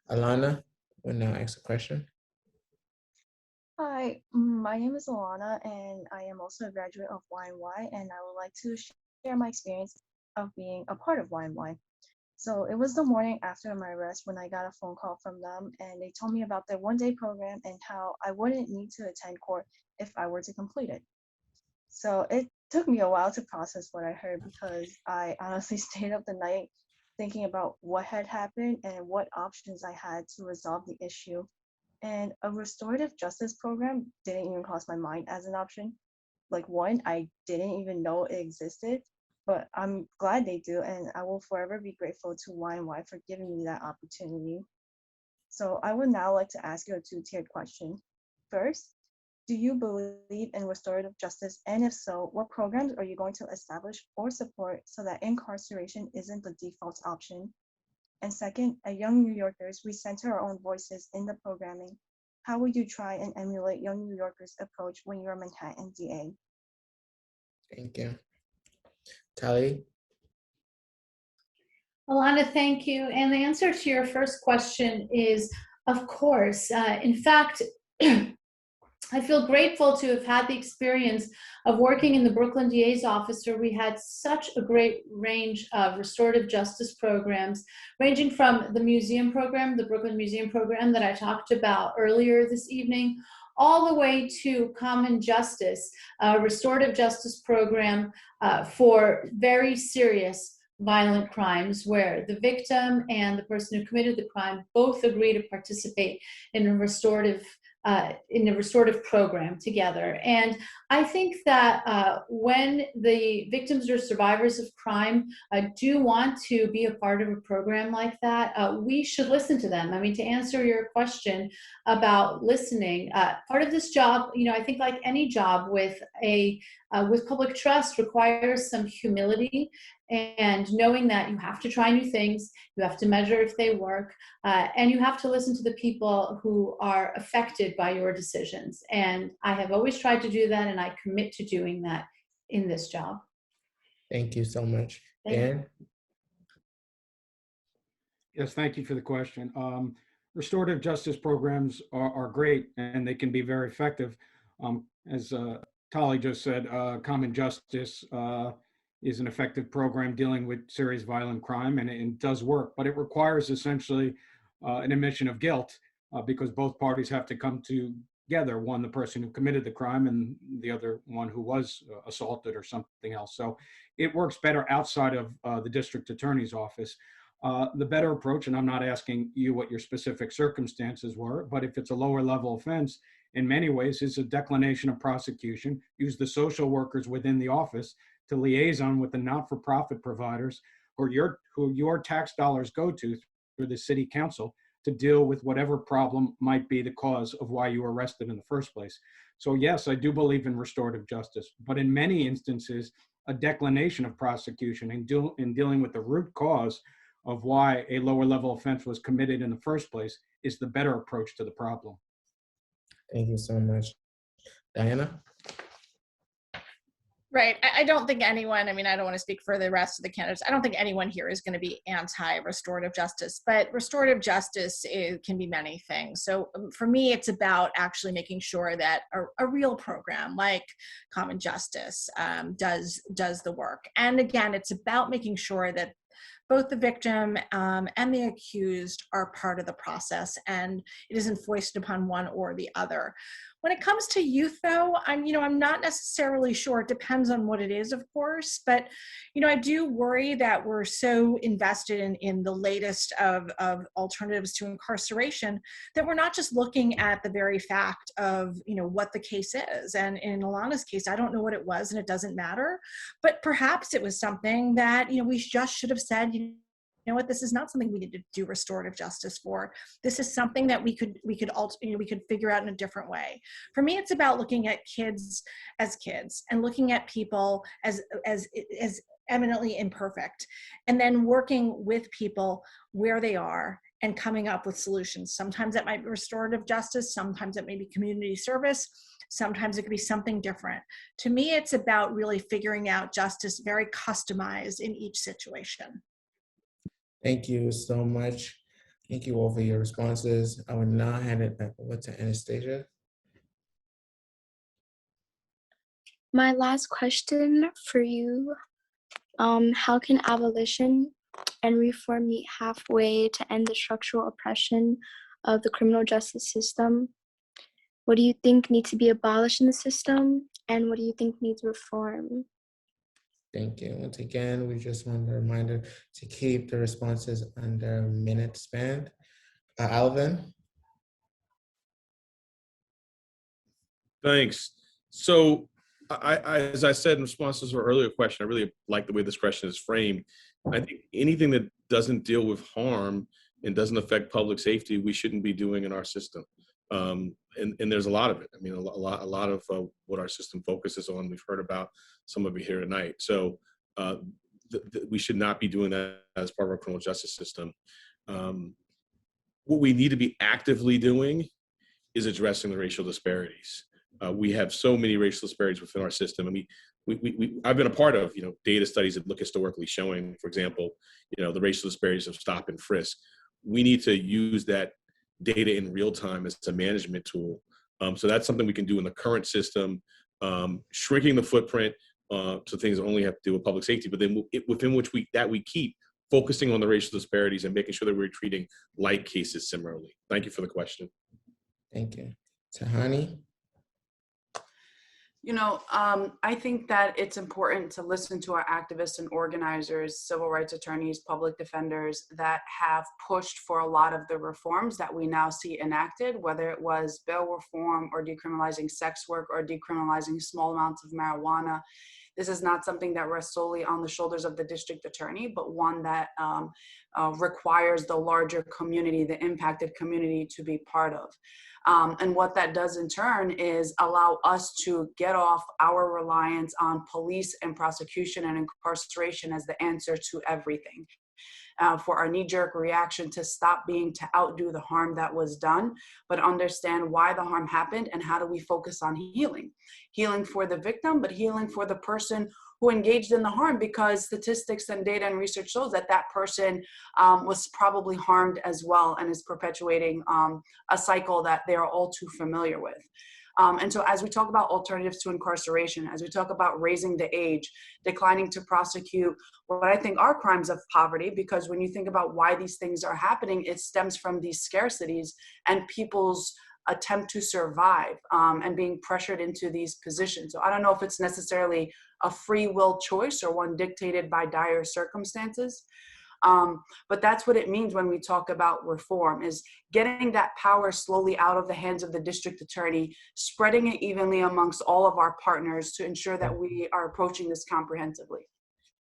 Alana will now ask a question. Hi, my name is Alana, and I am also a graduate of YNY, and I would like to share my experience of being a part of YNY. So it was the morning after my arrest when I got a phone call from them, and they told me about their one-day program and how I wouldn't need to attend court if I were to complete it. So it took me a while to process what I heard because I honestly stayed up the night thinking about what had happened and what options I had to resolve the issue. And a restorative justice program didn't even cross my mind as an option. Like, one, I didn't even know it existed, but I'm glad they do, and I will forever be grateful to Y&Y for giving me that opportunity. So I would now like to ask you a two-tiered question. First, do you believe in restorative justice? And if so, what programs are you going to establish or support so that incarceration isn't the default option? And second, at Young New Yorkers, we center our own voices in the programming. How would you try and emulate Young New Yorkers' approach when you're a Manhattan DA? Thank you. Tali? Alana, thank you. And the answer to your first question is, of course. In fact, I feel grateful to have had the experience of working in the Brooklyn DA's office, where we had such a great range of restorative justice programs, ranging from the museum program, the Brooklyn Museum program that I talked about earlier this evening, all the way to Common Justice, a restorative justice program for very serious violent crimes, where the victim and the person who committed the crime both agree to participate in a restorative program together. And I think that when the victims or survivors of crime do want to be a part of a program like that, we should listen to them. I mean, to answer your question about listening, part of this job, I think like any job with public trust, requires some humility and knowing that you have to try new things, you have to measure if they work, and you have to listen to the people who are affected by your decisions. And I have always tried to do that, and I commit to doing that in this job. Thank you so much. Dan? Yes, thank you for the question. Restorative justice programs are great, and they can be very effective. As Tali just said, Common Justice is an effective program dealing with serious violent crime, and it does work, but it requires essentially an admission of guilt because both parties have to come together, one, the person who committed the crime, and the other one who was assaulted or something else. So it works better outside of the district attorney's office. The better approach, and I'm not asking you what your specific circumstances were, but if it's a lower level offense, in many ways is a declination of prosecution. Use the social workers within the office to liaison with the not-for-profit providers who your tax dollars go to through the city council to deal with whatever problem might be the cause of why you were arrested in the first place. So yes, I do believe in restorative justice, but in many instances, a declination of prosecution in dealing with the root cause of why a lower level offense was committed in the first place is the better approach to the problem. Thank you so much. Diana? Right. I don't think anyone, I don't want to speak for the rest of the candidates. I don't think anyone here is going to be anti-restorative justice, but restorative justice can be many things. So for me, it's about actually making sure that a real program like Common Justice does the work. And again, it's about making sure that both the victim and the accused are part of the process, and it isn't foisted upon one or the other. When it comes to youth, though, I'm not necessarily sure. It depends on what it is, of course, but I do worry that we're so invested in the latest of alternatives to incarceration that we're not just looking at the very fact of what the case is. And in Alana's case, I don't know what it was, and it doesn't matter. But perhaps it was something that we just should have said, you know what, this is not something we need to do restorative justice for. This is something that we could figure out in a different way. For me, it's about looking at kids as kids and looking at people as eminently imperfect, and then working with people where they are and coming up with solutions. Sometimes that might be restorative justice, sometimes it may be community service, sometimes it could be something different. To me, it's about really figuring out justice very customized in each situation. Thank you so much. Thank you all for your responses. I will now hand it back over to Anastasia. My last question for you, how can abolition and reform meet halfway to end the structural oppression of the criminal justice system? What do you think needs to be abolished in the system? and what do you think needs reform? Thank you. Once again, we just want a reminder to keep the responses under a minute span. Alvin? Thanks. So as I said in response to our earlier question, I really like the way this question is framed. I think anything that doesn't deal with harm and doesn't affect public safety, we shouldn't be doing in our system. And there's a lot of it. I mean, a lot of what our system focuses on, we've heard about some of it here tonight. So we should not be doing that as part of our criminal justice system. What we need to be actively doing is addressing the racial disparities. We have so many racial disparities within our system. I mean, I've been a part of, data studies that look historically showing, for example, the racial disparities of stop and frisk. We need to use that data in real time as a management tool. So that's something we can do in the current system, shrinking the footprint so things only have to do with public safety, but then within which we keep focusing on the racial disparities and making sure that we're treating like cases similarly. Thank you for the question. Thank you. Tahani? I think that it's important to listen to our activists and organizers, civil rights attorneys, public defenders that have pushed for a lot of the reforms that we now see enacted, whether it was bail reform or decriminalizing sex work or decriminalizing small amounts of marijuana. This is not something that rests solely on the shoulders of the district attorney, but one that requires the larger community, the impacted community, to be part of. And what that does in turn is allow us to get off our reliance on police and prosecution and incarceration as the answer to everything. For our knee-jerk reaction to stop being to outdo the harm that was done, but understand why the harm happened and how do we focus on healing. Healing for the victim, but healing for the person who engaged in the harm, because statistics and data and research shows that that person was probably harmed as well and is perpetuating a cycle that they are all too familiar with. And so as we talk about alternatives to incarceration, as we talk about raising the age, declining to prosecute what I think are crimes of poverty, because when you think about why these things are happening, it stems from these scarcities and people's attempt to survive and being pressured into these positions. So I don't know if it's necessarily a free will choice or one dictated by dire circumstances. But that's what it means when we talk about reform, is getting that power slowly out of the hands of the district attorney, spreading it evenly amongst all of our partners to ensure that we are approaching this comprehensively.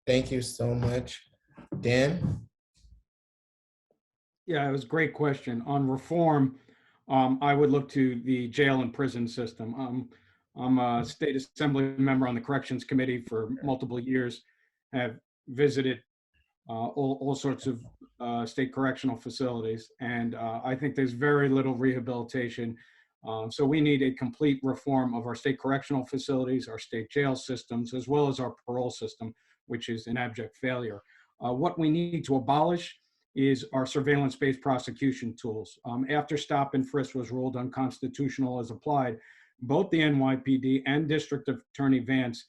Thank you so much. Dan? Yeah, it was a great question. On reform, I would look to the jail and prison system. I'm a state assembly member on the corrections committee for multiple years, have visited all sorts of state correctional facilities, and I think there's very little rehabilitation. So we need a complete reform of our state correctional facilities, our state jail systems, as well as our parole system, which is an abject failure. What we need to abolish is our surveillance-based prosecution tools. After stop and frisk was ruled unconstitutional as applied, both the NYPD and District Attorney Vance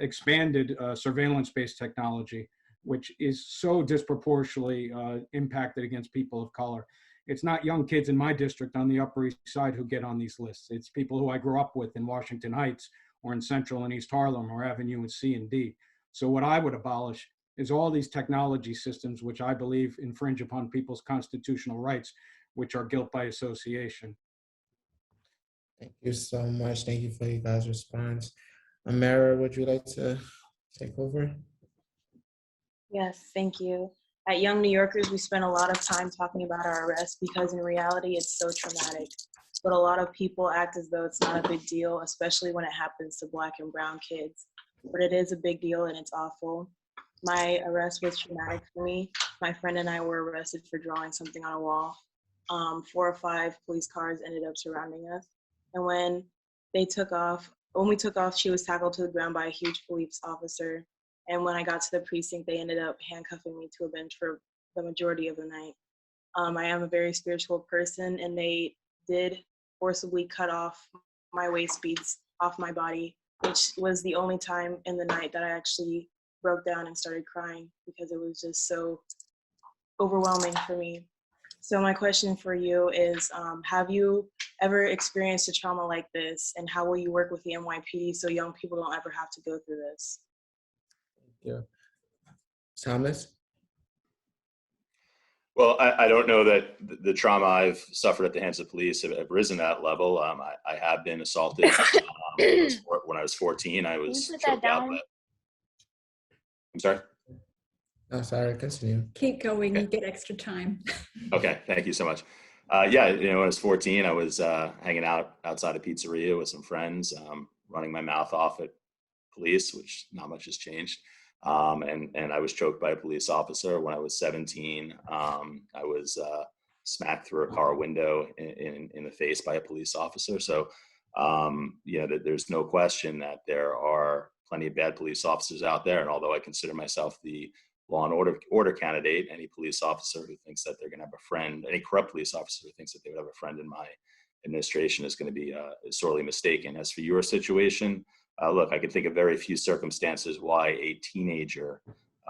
expanded surveillance-based technology, which is so disproportionately impacted against people of color. It's not young kids in my district on the Upper East Side who get on these lists. It's people who I grew up with in Washington Heights or in Central and East Harlem or Avenue and C and D. So what I would abolish is all these technology systems, which I believe infringe upon people's constitutional rights, which are guilt by association. Thank you so much. Thank you for you guys' response. Amara, would you like to take over? Yes, thank you. At Young New Yorkers, we spend a lot of time talking about our arrest because in reality, it's so traumatic. But a lot of people act as though it's not a big deal, especially when it happens to Black and brown kids. But it is a big deal and it's awful. My arrest was traumatic for me. My friend and I were arrested for drawing something on a wall. 4 or 5 police cars ended up surrounding us. And when we took off, she was tackled to the ground by a huge police officer. And when I got to the precinct, they ended up handcuffing me to a bench for the majority of the night. I am a very spiritual person, and they did forcibly cut off my waist beads off my body, which was the only time in the night that I actually broke down and started crying because it was just so overwhelming for me. So my question for you is, have you ever experienced a trauma like this, and how will you work with the NYPD so young people don't ever have to go through this? Yeah. Thomas? Well, I don't know that the trauma I've suffered at the hands of police have risen to that level. I have been assaulted when I was 14. I was choked out by. I'm sorry? Oh, sorry, continue. Keep going, Okay. you get extra time. Okay, thank you so much. Yeah, when I was 14, I was hanging out outside a pizzeria with some friends, running my mouth off at police, which not much has changed. And I was choked by a police officer. When I was 17, I was smacked through a car window in the face by a police officer. So, there's no question that there are plenty of bad police officers out there. And although I consider myself the law and order candidate, any police officer who thinks that they're going to have a friend, any corrupt police officer who thinks that they would have a friend in my administration is going to be sorely mistaken. As for your situation, look, I can think of very few circumstances why a teenager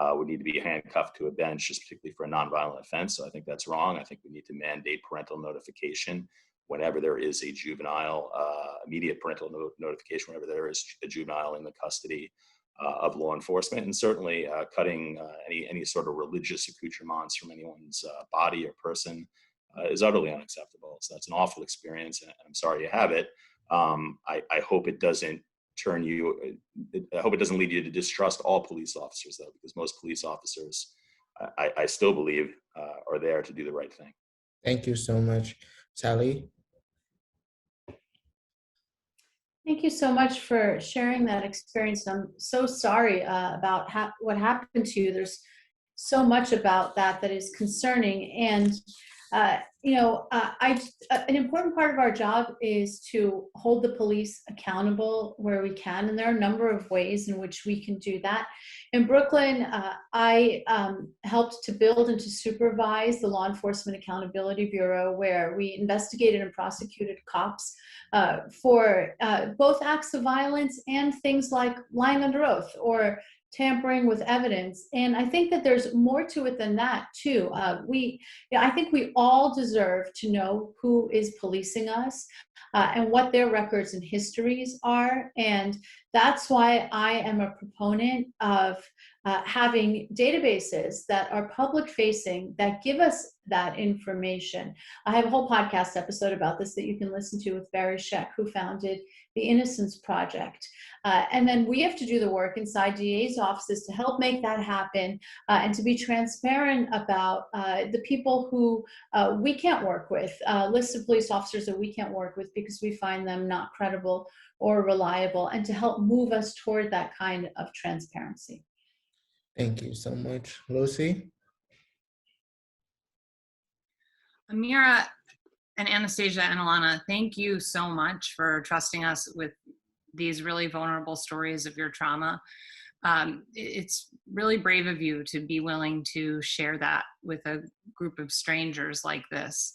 would need to be handcuffed to a bench, just particularly for a nonviolent offense. So I think that's wrong. I think we need to mandate parental notification whenever there is a juvenile, immediate parental notification whenever there is a juvenile in the custody of law enforcement, and certainly cutting any sort of religious accoutrements from anyone's body or person is utterly unacceptable. So that's an awful experience, and I'm sorry you have it. I hope it doesn't I hope it doesn't lead you to distrust all police officers, though, because most police officers, I still believe, are there to do the right thing. Thank you so much. Sally? Thank you so much for sharing that experience. I'm so sorry about what happened to you. There's so much about that is concerning. And, an important part of our job is to hold the police accountable where we can. And there are a number of ways in which we can do that. In Brooklyn, I helped to build and to supervise the Law Enforcement Accountability Bureau, where we investigated and prosecuted cops for both acts of violence and things like lying under oath or tampering with evidence. And I think that there's more to it than that, too. I think we all deserve to know who is policing us and what their records and histories are. And that's why I am a proponent of having databases that are public facing that give us that information. I have a whole podcast episode about this that you can listen to with Barry Scheck, who founded the Innocence Project. And then we have to do the work inside DA's offices to help make that happen and to be transparent about the people who we can't work with, lists of police officers that we can't work with because we find them not credible or reliable, and to help move us toward that kind of transparency. Thank you so much. Lucy? Amira and Anastasia and Alana, thank you so much for trusting us with these really vulnerable stories of your trauma. It's really brave of you to be willing to share that with a group of strangers like this.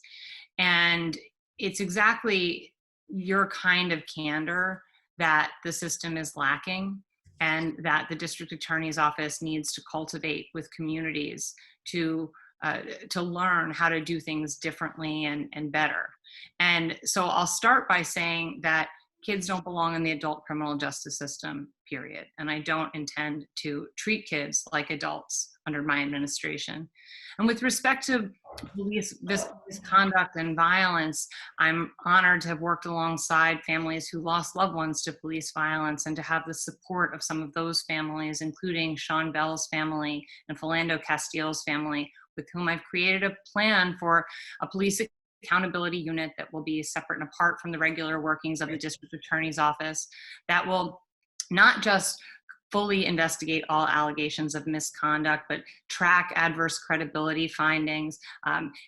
And it's exactly your kind of candor that the system is lacking, and that the district attorney's office needs to cultivate with communities to learn how to do things differently and better. And so I'll start by saying that kids don't belong in the adult criminal justice system, period. And I don't intend to treat kids like adults under my administration. And with respect to police misconduct and violence, I'm honored to have worked alongside families who lost loved ones to police violence and to have the support of some of those families, including Sean Bell's family and Philando Castile's family, with whom I've created a plan for a police accountability unit that will be separate and apart from the regular workings of the district attorney's office, that will not just fully investigate all allegations of misconduct, but track adverse credibility findings,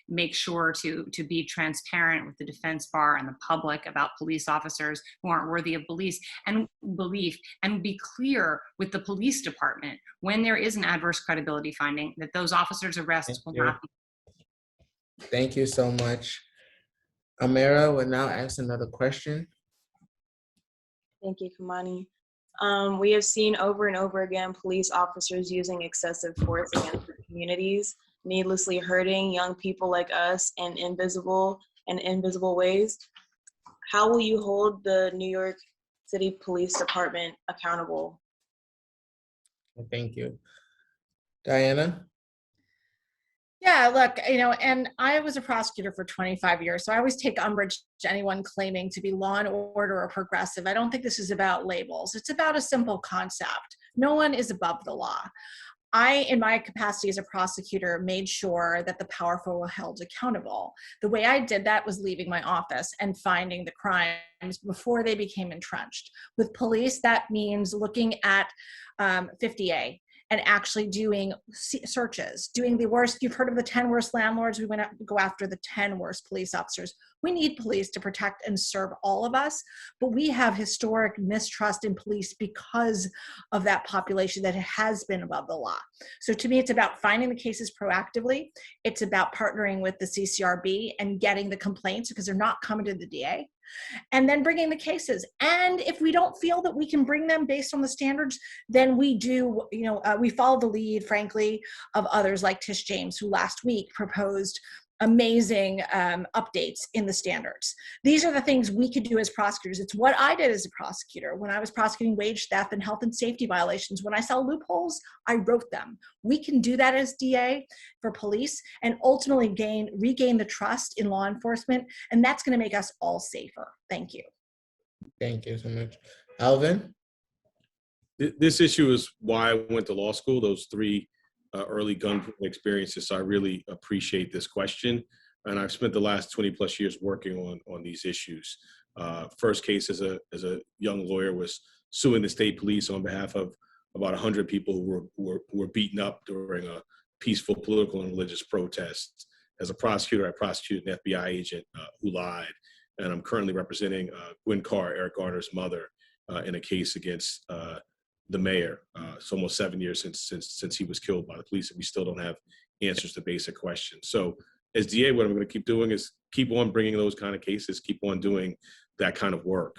make sure to be transparent with the defense bar and the public about police officers who aren't worthy of belief, and be clear with the police department when there is an adverse credibility finding that those officers' arrests will not be. Thank you so much. Amira will now ask another question. Thank you, Kamani. We have seen over and over again police officers using excessive force against their communities. needlessly hurting young people like us in invisible ways. How will you hold the New York City Police Department accountable? Thank you. Diana? Yeah, look, and I was a prosecutor for 25 years, so I always take umbrage to anyone claiming to be law and order or progressive. I don't think this is about labels. It's about a simple concept. No one is above the law. I, in my capacity as a prosecutor, made sure that the powerful were held accountable. The way I did that was leaving my office and finding the crimes before they became entrenched. With police, that means looking at 50A and actually doing searches, doing the worst. You've heard of the 10 worst landlords. We went out to go after the 10 worst police officers. We need police to protect and serve all of us, but we have historic mistrust in police because of that population that has been above the law. So to me, it's about finding the cases proactively. It's about partnering with the CCRB and getting the complaints because they're not coming to the DA. And then bringing the cases. And if we don't feel that we can bring them based on the standards, then we do, we follow the lead, frankly, of others like Tish James, who last week proposed amazing updates in the standards. These are the things we could do as prosecutors. It's what I did as a prosecutor when I was prosecuting wage theft and health and safety violations. When I saw loopholes, I wrote them. We can do that as DA for police and ultimately regain the trust in law enforcement, and that's going to make us all safer. Thank you. Thank you so much. Alvin? This issue is why I went to law school, those three early gun experiences. So I really appreciate this question. And I've spent the last 20 plus years working on these issues. First case as a young lawyer was suing the state police on behalf of about 100 people who were beaten up during a peaceful political and religious protest. As a prosecutor, I prosecuted an FBI agent who lied. And I'm currently representing Gwen Carr, Eric Garner's mother, in a case against the mayor. It's almost 7 years since he was killed by the police, and we still don't have answers to basic questions. So as DA, what I'm going to keep doing is keep on bringing those kind of cases, keep on doing that kind of work.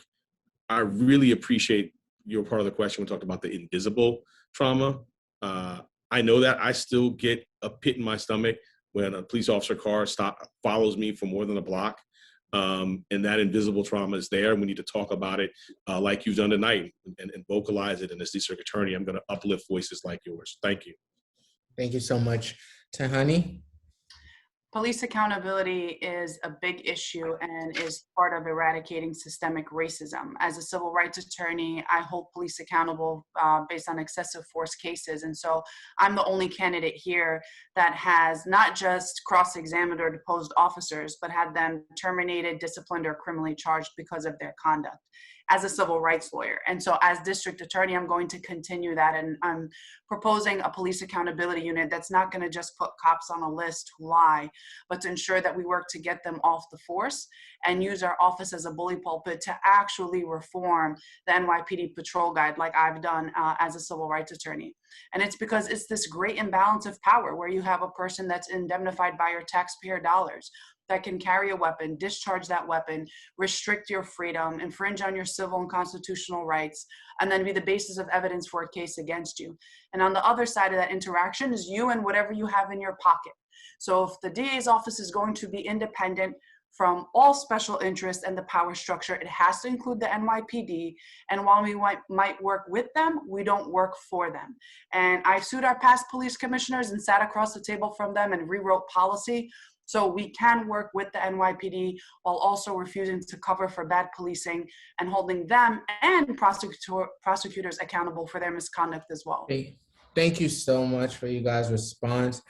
I really appreciate your part of the question. We talked about the invisible trauma. I know that I still get a pit in my stomach when a police officer car follows me for more than a block. And that invisible trauma is there. We need to talk about it like you've done tonight and vocalize it. And as district attorney, I'm going to uplift voices like yours. Thank you. Thank you so much. Tahani? Police accountability is a big issue and is part of eradicating systemic racism. As a civil rights attorney, I hold police accountable based on excessive force cases. And so I'm the only candidate here that has not just cross-examined or deposed officers, but had them terminated, disciplined, or criminally charged because of their conduct as a civil rights lawyer. And so as district attorney, I'm going to continue that. And I'm proposing a police accountability unit that's not going to just put cops on a list who lie, but to ensure that we work to get them off the force and use our office as a bully pulpit to actually reform the NYPD patrol guide like I've done as a civil rights attorney. And it's because it's this great imbalance of power where you have a person that's indemnified by your taxpayer dollars that can carry a weapon, discharge that weapon, restrict your freedom, infringe on your civil and constitutional rights, and then be the basis of evidence for a case against you. And on the other side of that interaction is you and whatever you have in your pocket. So if the DA's office is going to be independent from all special interests and the power structure, it has to include the NYPD. And while we might work with them, we don't work for them. And I've sued our past police commissioners and sat across the table from them and rewrote policy. So we can work with the NYPD while also refusing to cover for bad policing and holding them and prosecutors accountable for their misconduct as well. Thank you so much for you guys' response.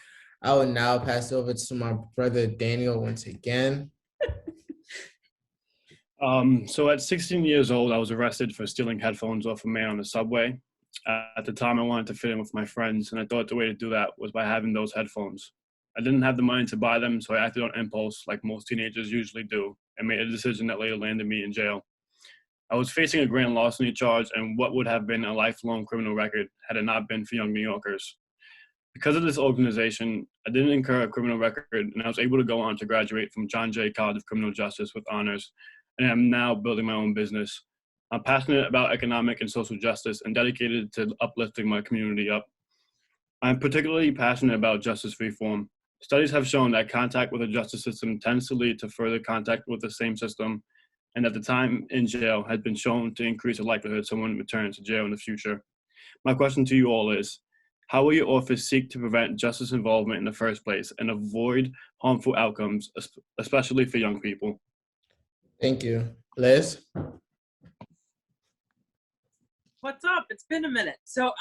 I will now pass it over to my brother Daniel once again. So at 16 years old, I was arrested for stealing headphones off a man on the subway. At the time, I wanted to fit in with my friends, and I thought the way to do that was by having those headphones. I didn't have the money to buy them, so I acted on impulse like most teenagers usually do and made a decision that later landed me in jail. I was facing a grand larceny charge and what would have been a lifelong criminal record had it not been for Young New Yorkers. Because of this organization, I didn't incur a criminal record and I was able to go on to graduate from John Jay College of Criminal Justice with honors, and I'm now building my own business. I'm passionate about economic and social justice and dedicated to uplifting my community up. I'm particularly passionate about justice reform. Studies have shown that contact with the justice system tends to lead to further contact with the same system, and that the time in jail has been shown to increase the likelihood someone returns to jail in the future. My question to you all is, how will your office seek to prevent justice involvement in the first place and avoid harmful outcomes, especially for young people? Thank you. Liz? What's up? It's been a minute. So,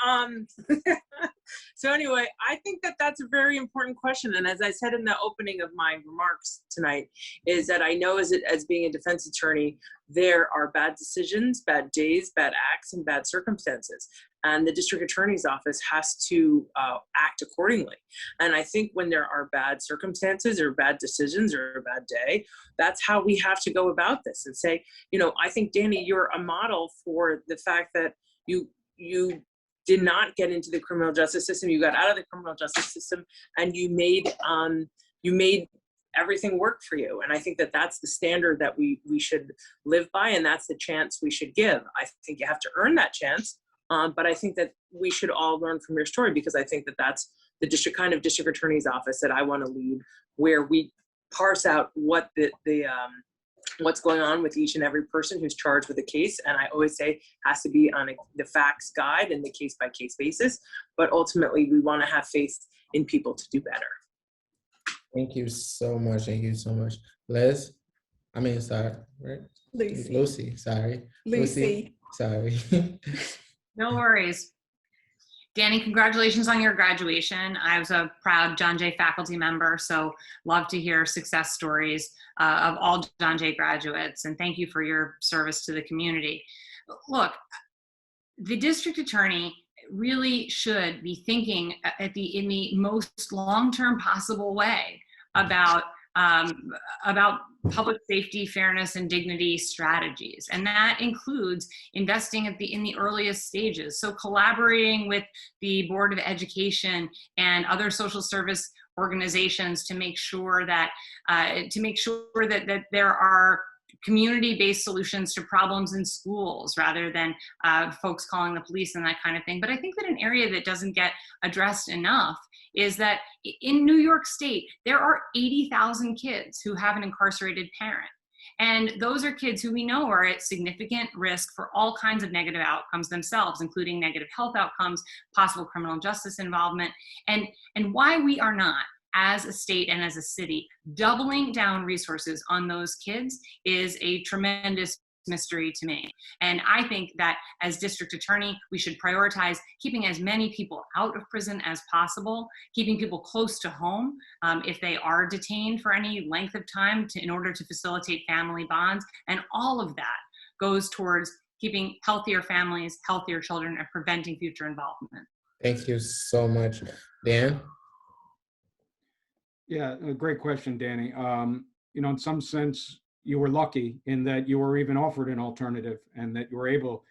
so anyway, I think that that's a very important question. And as I said in the opening of my remarks tonight, is that I know as being a defense attorney, there are bad decisions, bad days, bad acts, and bad circumstances. And the district attorney's office has to act accordingly. And I think when there are bad circumstances or bad decisions or a bad day, that's how we have to go about this and say, you know, I think, Danny, you're a model for the fact that you did not get into the criminal justice system. You got out of the criminal justice system, and you made everything work for you. And I think that that's the standard that we should live by, and that's the chance we should give. I think you have to earn that chance, but I think that we should all learn from your story, because I think that that's the district attorney's office that I want to lead, where we parse out what what's going on with each and every person who's charged with a case. And I always say has to be on the facts guide and the case-by-case basis. But ultimately, we want to have faith in people to do better. Thank you so much. Thank you so much. Liz? I mean, sorry, right? Lucy, sorry. Lucy. Sorry. No worries. Danny, congratulations on your graduation. I was a proud John Jay faculty member, so love to hear success stories of all John Jay graduates, and thank you for your service to the community. Look, the district attorney really should be thinking in the most long-term possible way about public safety, fairness, and dignity strategies. And that includes investing in the earliest stages. So collaborating with the Board of Education and other social service organizations to make sure that that there are community-based solutions to problems in schools rather than folks calling the police and that kind of thing. But I think that an area that doesn't get addressed enough is that in New York State, there are 80,000 kids who have an incarcerated parent. And those are kids who we know are at significant risk for all kinds of negative outcomes themselves, including negative health outcomes, possible criminal justice involvement, and why we are not, as a state and as a city, doubling down resources on those kids is a tremendous mystery to me. And I think that as district attorney, we should prioritize keeping as many people out of prison as possible, keeping people close to home if they are detained for any length of time in order to facilitate family bonds. And all of that goes towards keeping healthier families, healthier children, and preventing future involvement. Thank you so much. Dan? Yeah, a great question, Danny. You know, in some sense, you were lucky in that you were even offered an alternative and that you were able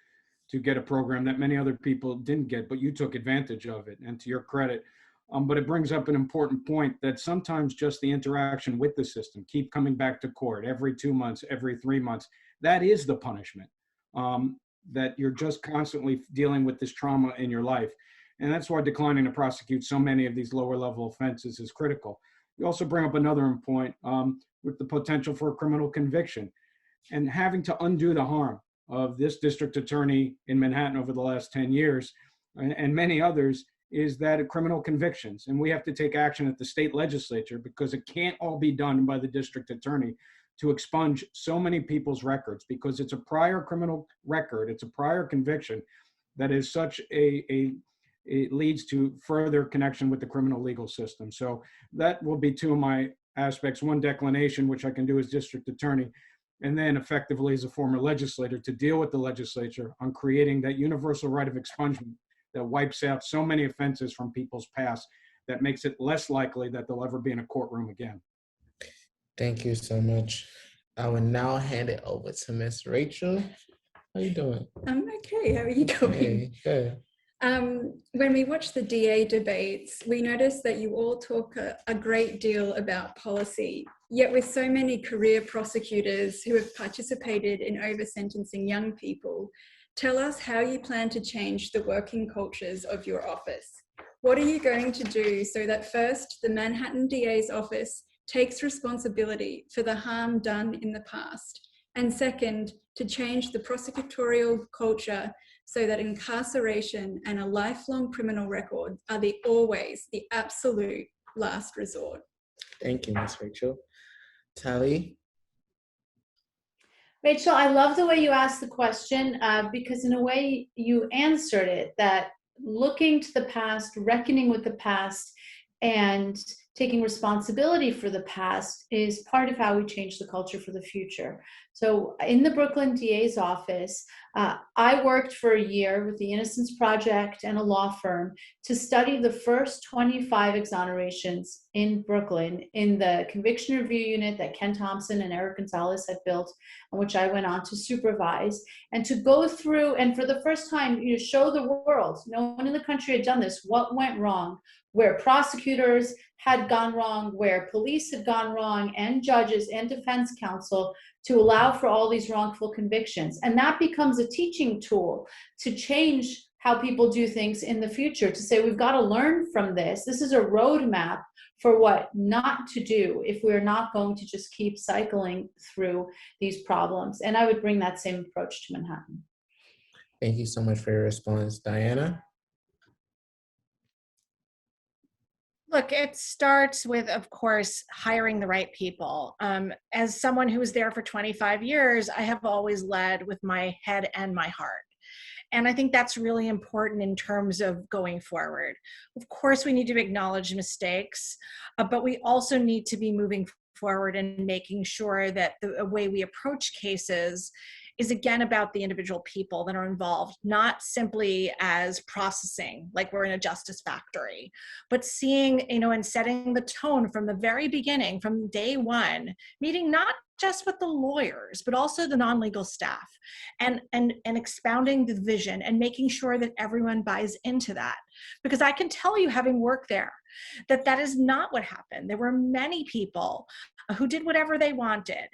to get a program that many other people didn't get, but you took advantage of it, and to your credit. But it brings up an important point that sometimes just the interaction with the system, keep coming back to court every 2 months, every 3 months, that is the punishment, that you're just constantly dealing with this trauma in your life. And that's why declining to prosecute so many of these lower level offenses is critical. You also bring up another point with the potential for a criminal conviction, and having to undo the harm of this district attorney in Manhattan over the last 10 years and many others is that criminal convictions. And we have to take action at the state legislature, because it can't all be done by the district attorney to expunge so many people's records, because it's a prior criminal record, it's a prior conviction that is such it leads to further connection with the criminal legal system. So that will be two of my aspects. One, declination, which I can do as district attorney, and then effectively as a former legislator to deal with the legislature on creating that universal right of expungement that wipes out so many offenses from people's past, that makes it less likely that they'll ever be in a courtroom again. Thank you so much. I will now hand it over to Miss Rachel. How you doing? I'm okay. How are you doing? Hey, good. When we watch the DA debates, we notice that you all talk a great deal about policy, yet with so many career prosecutors who have participated in over-sentencing young people, tell us how you plan to change the working cultures of your office. What are you going to do so that first, the Manhattan DA's office takes responsibility for the harm done in the past, and second, to change the prosecutorial culture so that incarceration and a lifelong criminal record are always the absolute last resort? Thank you, Ms. Rachel. Tally? Rachel, I love the way you asked the question because in a way you answered it, that looking to the past, reckoning with the past, and taking responsibility for the past is part of how we change the culture for the future. So in the Brooklyn DA's office, I worked for a year with the Innocence Project and a law firm to study the first 25 exonerations in Brooklyn in the conviction review unit that Ken Thompson and Eric Gonzalez had built, and which I went on to supervise, and to go through and for the first time, show the world, no one in the country had done this, what went wrong, where prosecutors had gone wrong, where police had gone wrong, and judges and defense counsel, to allow for all these wrongful convictions. And that becomes a teaching tool to change how people do things in the future, to say we've got to learn from this. This is a roadmap for what not to do if we're not going to just keep cycling through these problems. And I would bring that same approach to Manhattan. Thank you so much for your response. Diana? Look, it starts with, of course, hiring the right people. As someone who was there for 25 years, I have always led with my head and my heart. And I think that's really important in terms of going forward. Of course, we need to acknowledge mistakes, but we also need to be moving forward and making sure that the way we approach cases is again about the individual people that are involved, not simply as processing, like we're in a justice factory, but seeing, and setting the tone from the very beginning, from day one, meeting not just with the lawyers, but also the non-legal staff, and expounding the vision and making sure that everyone buys into that. Because I can tell you, having worked there, that is not what happened. There were many people who did whatever they wanted.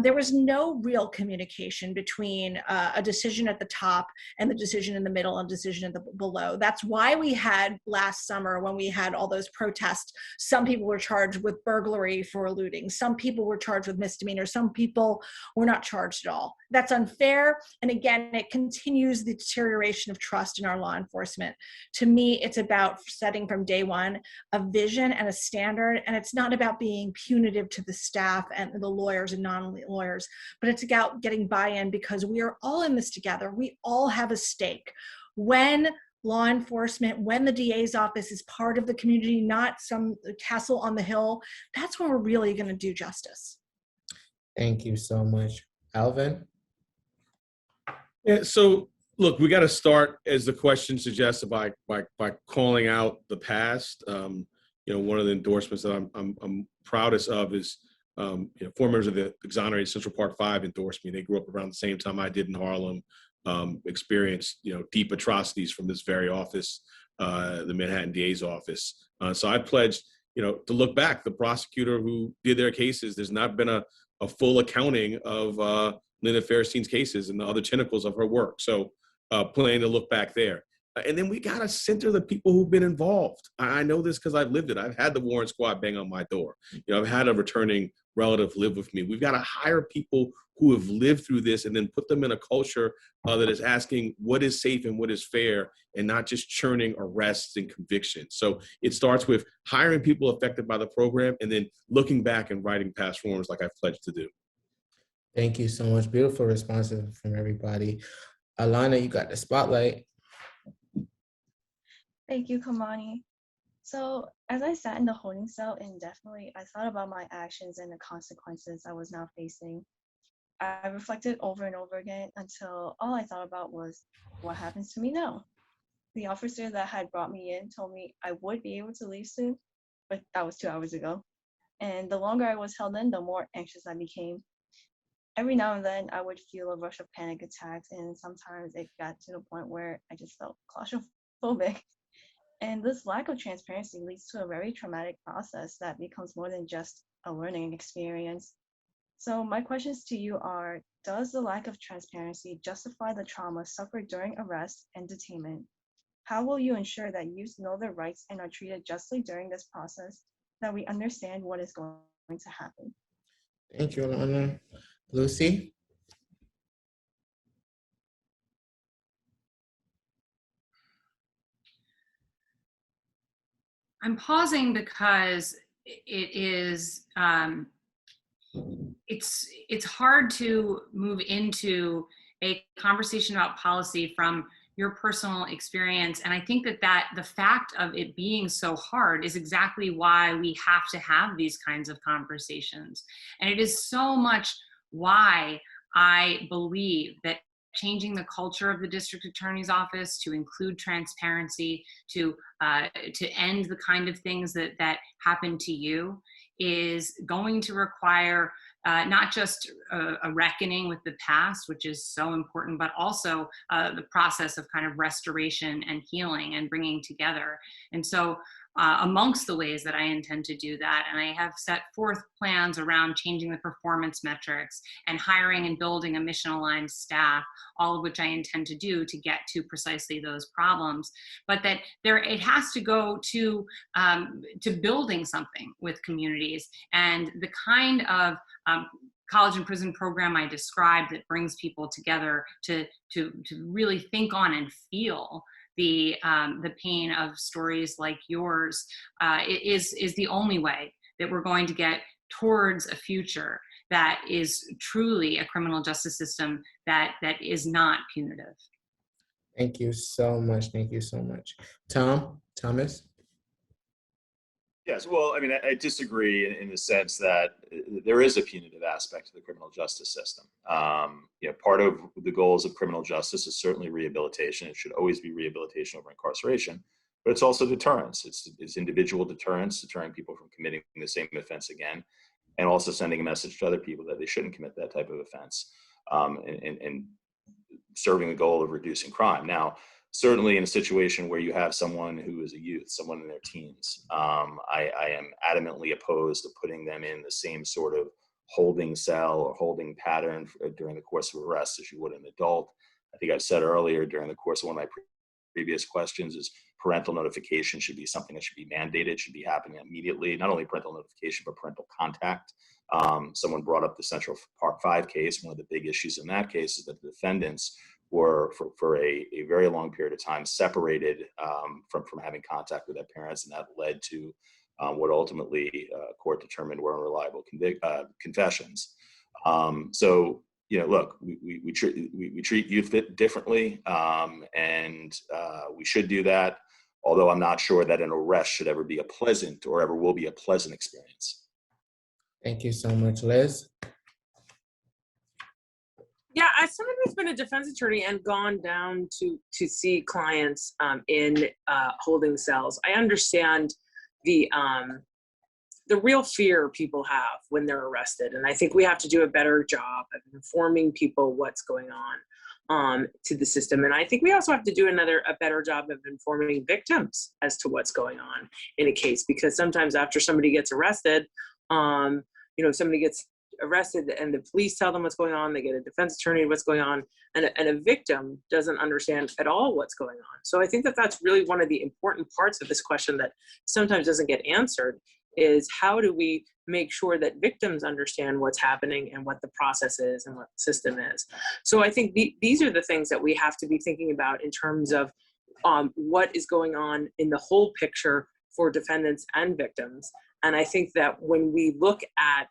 There was no real communication between a decision at the top and the decision in the middle and decision in the below. That's why we had last summer, when we had all those protests, some people were charged with burglary for looting. Some people were charged with misdemeanor. Some people were not charged at all. That's unfair. And again, it continues the deterioration of trust in our law enforcement. To me, it's about setting from day one a vision and a standard, and it's not about being punitive to the staff and the lawyers and non-lawyers, but it's about getting buy-in, because we are all in this together. We all have a stake. When law enforcement, when the DA's office is part of the community, not some castle on the hill, that's when we're really going to do justice. Thank you so much. Alvin? Yeah, so look, we got to start, as the question suggests, by calling out the past. One of the endorsements that I'm proudest of is, 4 members of the exonerated Central Park 5 endorsed me. They grew up around the same time I did in Harlem, experienced, deep atrocities from this very office, the Manhattan DA's office. So I pledged, to look back. The prosecutor who did their cases, there's not been a full accounting of Linda Fairstein's cases and the other tentacles of her work. So planning to look back there. And then we got to center the people who've been involved. I know this because I've lived it. I've had the Warren Squad bang on my door. I've had a returning relative live with me. We've got to hire people who have lived through this and then put them in a culture that is asking what is safe and what is fair, and not just churning arrests and convictions. So it starts with hiring people affected by the program and then looking back and writing past forms like I've pledged to do. Thank you so much. Beautiful responses from everybody. Alana, you got the spotlight. Thank you, Kamani. So as I sat in the holding cell indefinitely, I thought about my actions and the consequences I was now facing. I reflected over and over again until all I thought about was, what happens to me now? The officer that had brought me in told me I would be able to leave soon, but that was 2 hours ago. And the longer I was held in, the more anxious I became. Every now and then I would feel a rush of panic attacks, and sometimes it got to the point where I just felt claustrophobic. And this lack of transparency leads to a very traumatic process that becomes more than just a learning experience. So my questions to you are, does the lack of transparency justify the trauma suffered during arrest and detainment? How will you ensure that youth know their rights and are treated justly during this process, that we understand what is going to happen? Thank you, Alana. Lucy? I'm pausing because it is it's hard to move into a conversation about policy from your personal experience, and I think that the fact of it being so hard is exactly why we have to have these kinds of conversations. And it is so much why I believe that changing the culture of the district attorney's office to include transparency, to end the kind of things that happen to you, is going to require not just a reckoning with the past, which is so important, but also the process of kind of restoration and healing and bringing together. And so amongst the ways that I intend to do that, and I have set forth plans around changing the performance metrics and hiring and building a mission-aligned staff, all of which I intend to do to get to precisely those problems. But that it has to go to building something with communities, and the kind of college and prison program I described that brings people together to really think on and feel the pain of stories like yours is the only way that we're going to get towards a future that is truly a criminal justice system that is not punitive. Thank you so much. Thank you so much. Thomas? Yes, well, I mean, I disagree in the sense that there is a punitive aspect to the criminal justice system. Part of the goals of criminal justice is certainly rehabilitation. It should always be rehabilitation over incarceration, but it's also deterrence. It's individual deterrence, deterring people from committing the same offense again, and also sending a message to other people that they shouldn't commit that type of offense, and serving the goal of reducing crime. Now, certainly in a situation where you have someone who is a youth, someone in their teens, I am adamantly opposed to putting them in the same sort of holding cell or holding pattern during the course of arrest as you would an adult. I think I've said earlier during the course of one of my previous questions is parental notification should be something that should be mandated, should be happening immediately, not only parental notification, but parental contact. Someone brought up the Central Park 5 case. One of the big issues in that case is that the defendants were for a very long period of time separated from having contact with their parents, and that led to what ultimately court determined were unreliable confessions. So look, we treat youth differently, and we should do that. Although I'm not sure that an arrest should ever be a pleasant or ever will be a pleasant experience. Thank you so much, Liz. Yeah, as someone who's been a defense attorney and gone down to see clients in holding cells, I understand the real fear people have when they're arrested, and I think we have to do a better job of informing people what's going on to the system. And I think we also have to do a better job of informing victims as to what's going on in a case, because sometimes after somebody gets arrested, somebody gets arrested and the police tell them what's going on, they get a defense attorney what's going on, and a victim doesn't understand at all what's going on. So I think that that's really one of the important parts of this question that sometimes doesn't get answered, is how do we make sure that victims understand what's happening and what the process is and what the system is. So I think these are the things that we have to be thinking about in terms of what is going on in the whole picture for defendants and victims. And I think that when we look at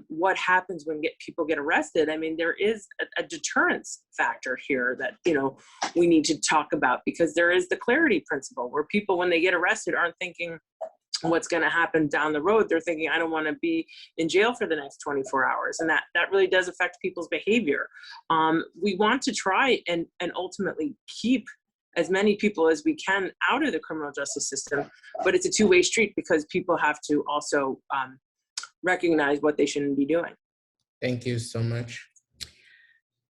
what happens when people get arrested, I mean, there is a deterrence factor here that, we need to talk about, because there is the clarity principle where people, when they get arrested, aren't thinking what's going to happen down the road. They're thinking, I don't want to be in jail for the next 24 hours. And that really does affect people's behavior. We want to try and ultimately keep as many people as we can out of the criminal justice system, but it's a two-way street, because people have to also recognize what they shouldn't be doing. Thank you so much.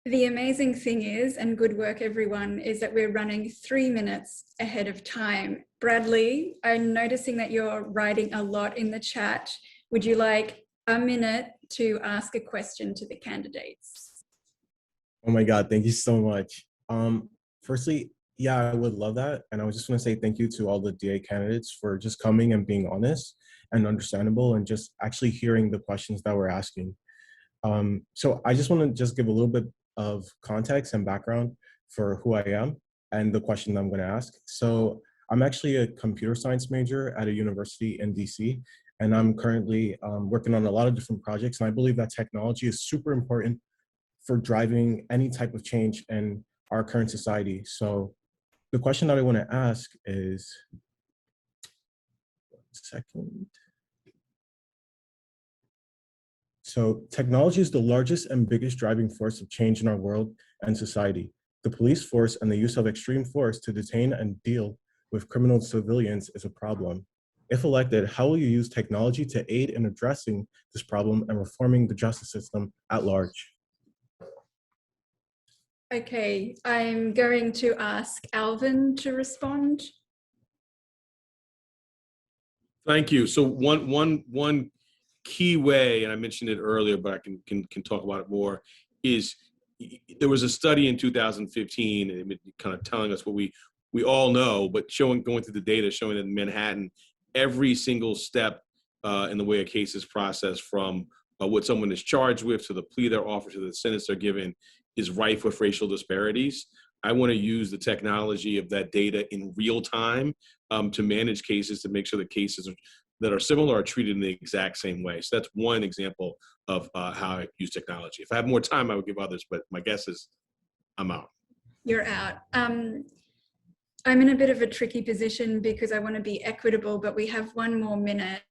The amazing thing is, and good work everyone, is that we're running 3 minutes ahead of time. Bradley, I'm noticing that you're writing a lot in the chat. Would you like a minute to ask a question to the candidates? Oh my God, thank you so much. Firstly, Yeah, I would love that. And I was just want to say thank you to all the DA candidates for just coming and being honest and understandable and just actually hearing the questions that we're asking. So I just want to just give a little bit of context and background for who I am and the question that I'm going to ask. So I'm actually a computer science major at a university in DC, and I'm currently working on a lot of different projects. And I believe that technology is super important for driving any type of change in our current society. So the question that I want to ask is, 1 second. So technology is the largest and biggest driving force of change in our world and society. The police force and the use of extreme force to detain and deal with criminal civilians is a problem. If elected, how will you use technology to aid in addressing this problem and reforming the justice system at large? Okay, I'm going to ask Alvin to respond. Thank you. So one key way, and I mentioned it earlier, but I can talk about it more, is there was a study in 2015, and it kind of telling us what we all know, but going through the data showing that in Manhattan, every single step in the way a case is processed, from what someone is charged with to the plea they're offered to the sentence they're given, is rife with racial disparities. I want to use the technology of that data in real time to manage cases, to make sure the cases that are similar are treated in the exact same way. So that's one example of how I use technology. If I have more time, I would give others, but my guess is I'm out. You're out. I'm in a bit of a tricky position because I want to be equitable, but we have 1 more minute.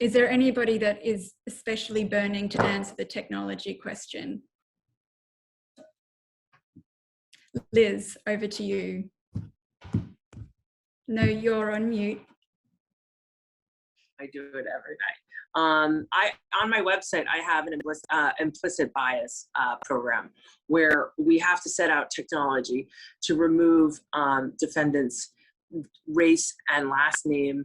Is there anybody that is especially burning to answer the technology question? Liz, over to you. No, you're on mute. I do it every night. On my website, I have an implicit bias program where we have to set out technology to remove defendants' race and last name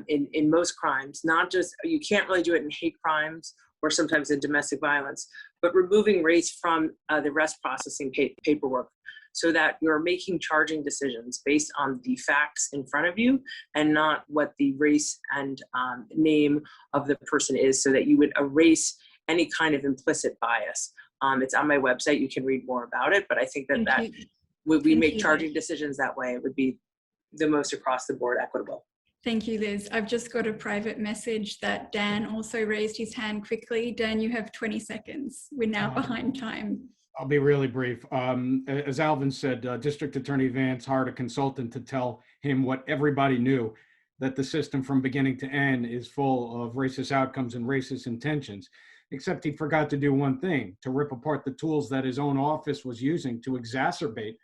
in most crimes. Not just, you can't really do it in hate crimes or sometimes in domestic violence, but removing race from the arrest processing paperwork, so that you're making charging decisions based on the facts in front of you and not what the race and name of the person is, so that you would erase any kind of implicit bias. It's on my website. You can read more about it, but I think that would we make charging decisions that way, it would be the most across the board equitable. Thank you, Liz. I've just got a private message that Dan also raised his hand quickly. Dan, you have 20 seconds. We're now behind time. I'll be really brief. As Alvin said, District Attorney Vance hired a consultant to tell him what everybody knew, that the system from beginning to end is full of racist outcomes and racist intentions, except he forgot to do one thing: to rip apart the tools that his own office was using to exacerbate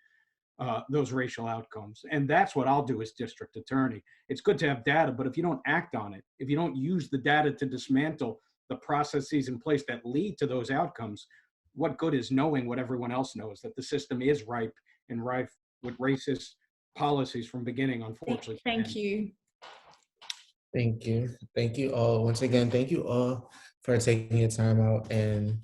those racial outcomes. And that's what I'll do as district attorney. It's good to have data, but if you don't act on it, if you don't use the data to dismantle the processes in place that lead to those outcomes, what good is knowing what everyone else knows, that the system is ripe and rife with racist policies from beginning, unfortunately. Thank you. Thank you. Thank you all. Once again, thank you all for taking your time out and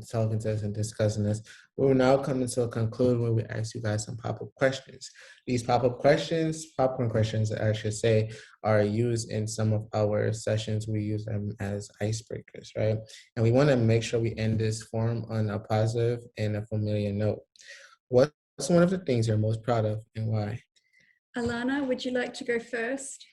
talking to us and discussing this. We will now come to a conclude where we ask you guys some pop-up questions. These pop-up questions, popcorn questions, I should say, are used in some of our sessions. We use them as icebreakers, right? And we want to make sure we end this forum on a positive and a familiar note. What's one of the things you're most proud of and why? Alana, would you like to go first?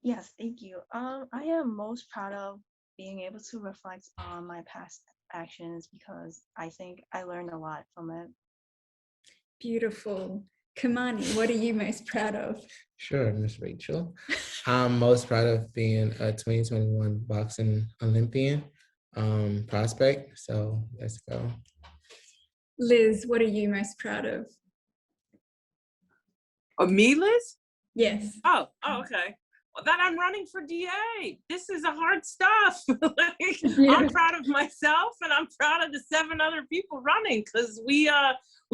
Yes, thank you. I am most proud of being able to reflect on my past actions because I think I learned a lot from it. Beautiful. Kamani, what are you most proud of? Sure, Miss Rachel. I'm most proud of being a 2021 boxing Olympian prospect. So let's go. Liz, what are you most proud of? Oh, me, Liz? Yes. Oh, okay. Well, that I'm running for DA. This is a hard stuff. I'm proud of myself, and I'm proud of the 7 other people running, because we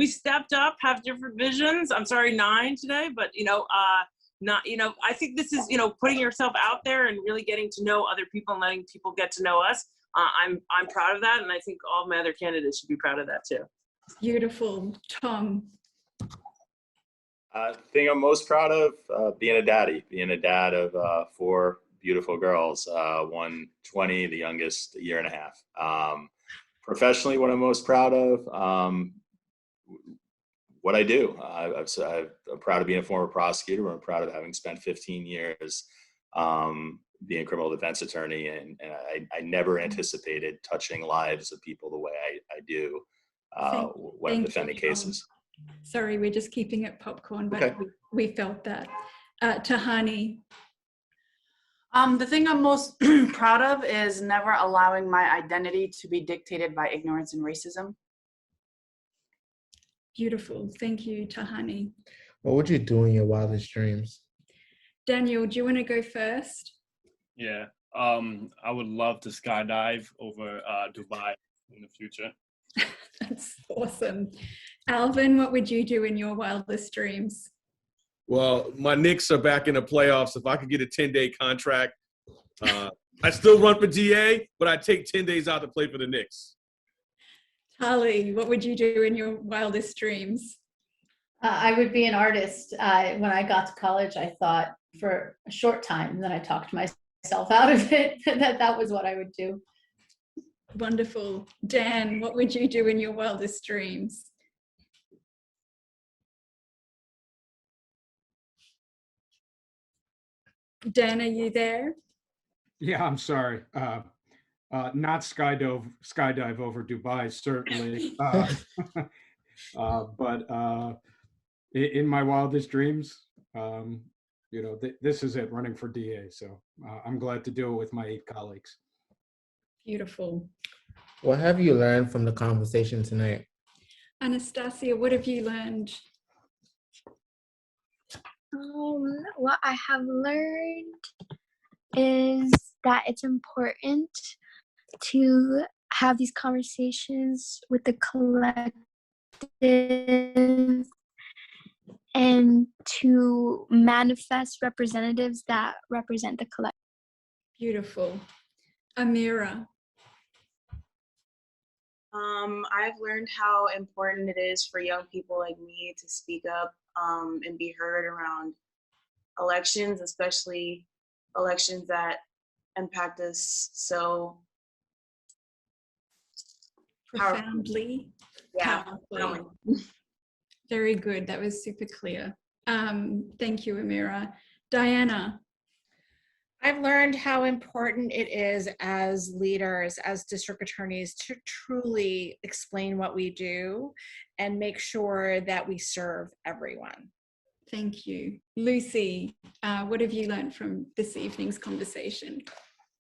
stepped up, have different visions. I'm sorry, 9 today, but I think this is putting yourself out there and really getting to know other people and letting people get to know us. I'm proud of that, and I think all my other candidates should be proud of that too. Beautiful. Tom. Thing I'm most proud of, being a daddy, being a dad of 4 beautiful girls, one 20, the youngest a year and a half. Professionally, what I'm most proud of, what I do. I'm proud of being a former prosecutor. I'm proud of having spent 15 years being a criminal defense attorney, and I never anticipated touching lives of people the way I do when I'm defending cases. Sorry, we're just keeping it popcorn, but Okay. we felt that. Tahani. The thing I'm most proud of is never allowing my identity to be dictated by ignorance and racism. Beautiful. Thank you, Tahani. What would you do in your wildest dreams? Daniel, do you want to go first? Yeah, I would love to skydive over Dubai in the future. That's awesome. Alvin, what would you do in your wildest dreams? Well, my Knicks are back in the playoffs. If I could get a 10-day contract, I still run for DA, but I take 10 days out to play for the Knicks. Tali, what would you do in your wildest dreams? I would be an artist. When I got to college, I thought for a short time, and then I talked myself out of it, that was what I would do. Wonderful. Dan, what would you do in your wildest dreams? Dan, are you there? Yeah, I'm sorry. Not skydive over Dubai, certainly. But in my wildest dreams, this is it, running for DA. So I'm glad to do it with my 8 colleagues. Beautiful. What have you learned from the conversation tonight? Anastasia, what have you learned? What I have learned is that it's important to have these conversations with the collective and to manifest representatives that represent the collective. Beautiful. Amira. I've learned how important it is for young people like me to speak up and be heard around elections, especially elections that impact us so Profoundly. Yeah, Powerfully. Very good. That was super clear. Thank you, Amira. Diana. I've learned how important it is as leaders, as district attorneys, to truly explain what we do and make sure that we serve everyone. Thank you. Lucy, what have you learned from this evening's conversation?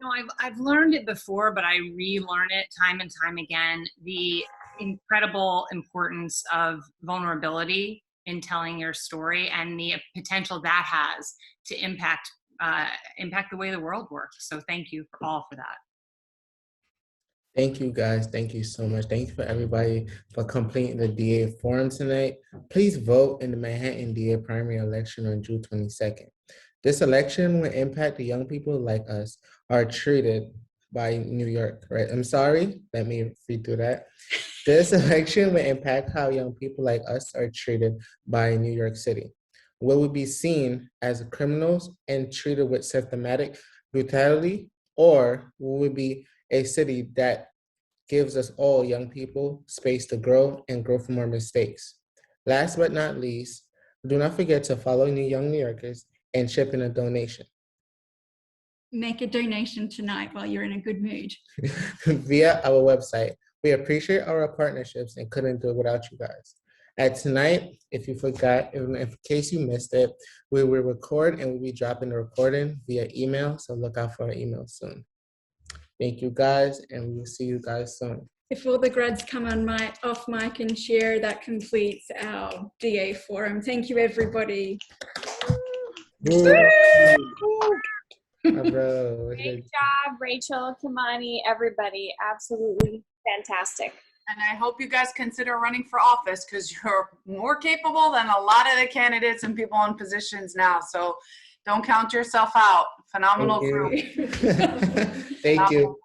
No, I've learned it before, but I relearn it time and time again. The incredible importance of vulnerability in telling your story and the potential that has to impact the way the world works. So thank you for that. Thank you guys. Thank you so much. Thank you for everybody for completing the DA forum tonight. Please vote in the Manhattan DA primary election on June 22nd. This election will impact the young people like us are treated by New York, right? I'm sorry, let me read through that. This election will impact how young people like us are treated by New York City. We will be seen as criminals and treated with systematic brutality, or we will be a city that gives us all young people space to grow and grow from our mistakes. Last but not least, do not forget to follow Young New Yorkers and chip in a donation. Make a donation tonight while you're in a good mood. Via our website. We appreciate our partnerships and couldn't do it without you guys. At tonight, if you forgot, in case you missed it, we will record and we'll be dropping the recording via email, so look out for our email soon. Thank you guys, and we will see you guys soon. If all the grads come on off mic and share, that completes our DA forum. Thank you, everybody. Great job, Rachel, Kimani, everybody. Absolutely fantastic. And I hope you guys consider running for office because you're more capable than a lot of the candidates and people in positions now. So don't count yourself out. Phenomenal group. Thank you.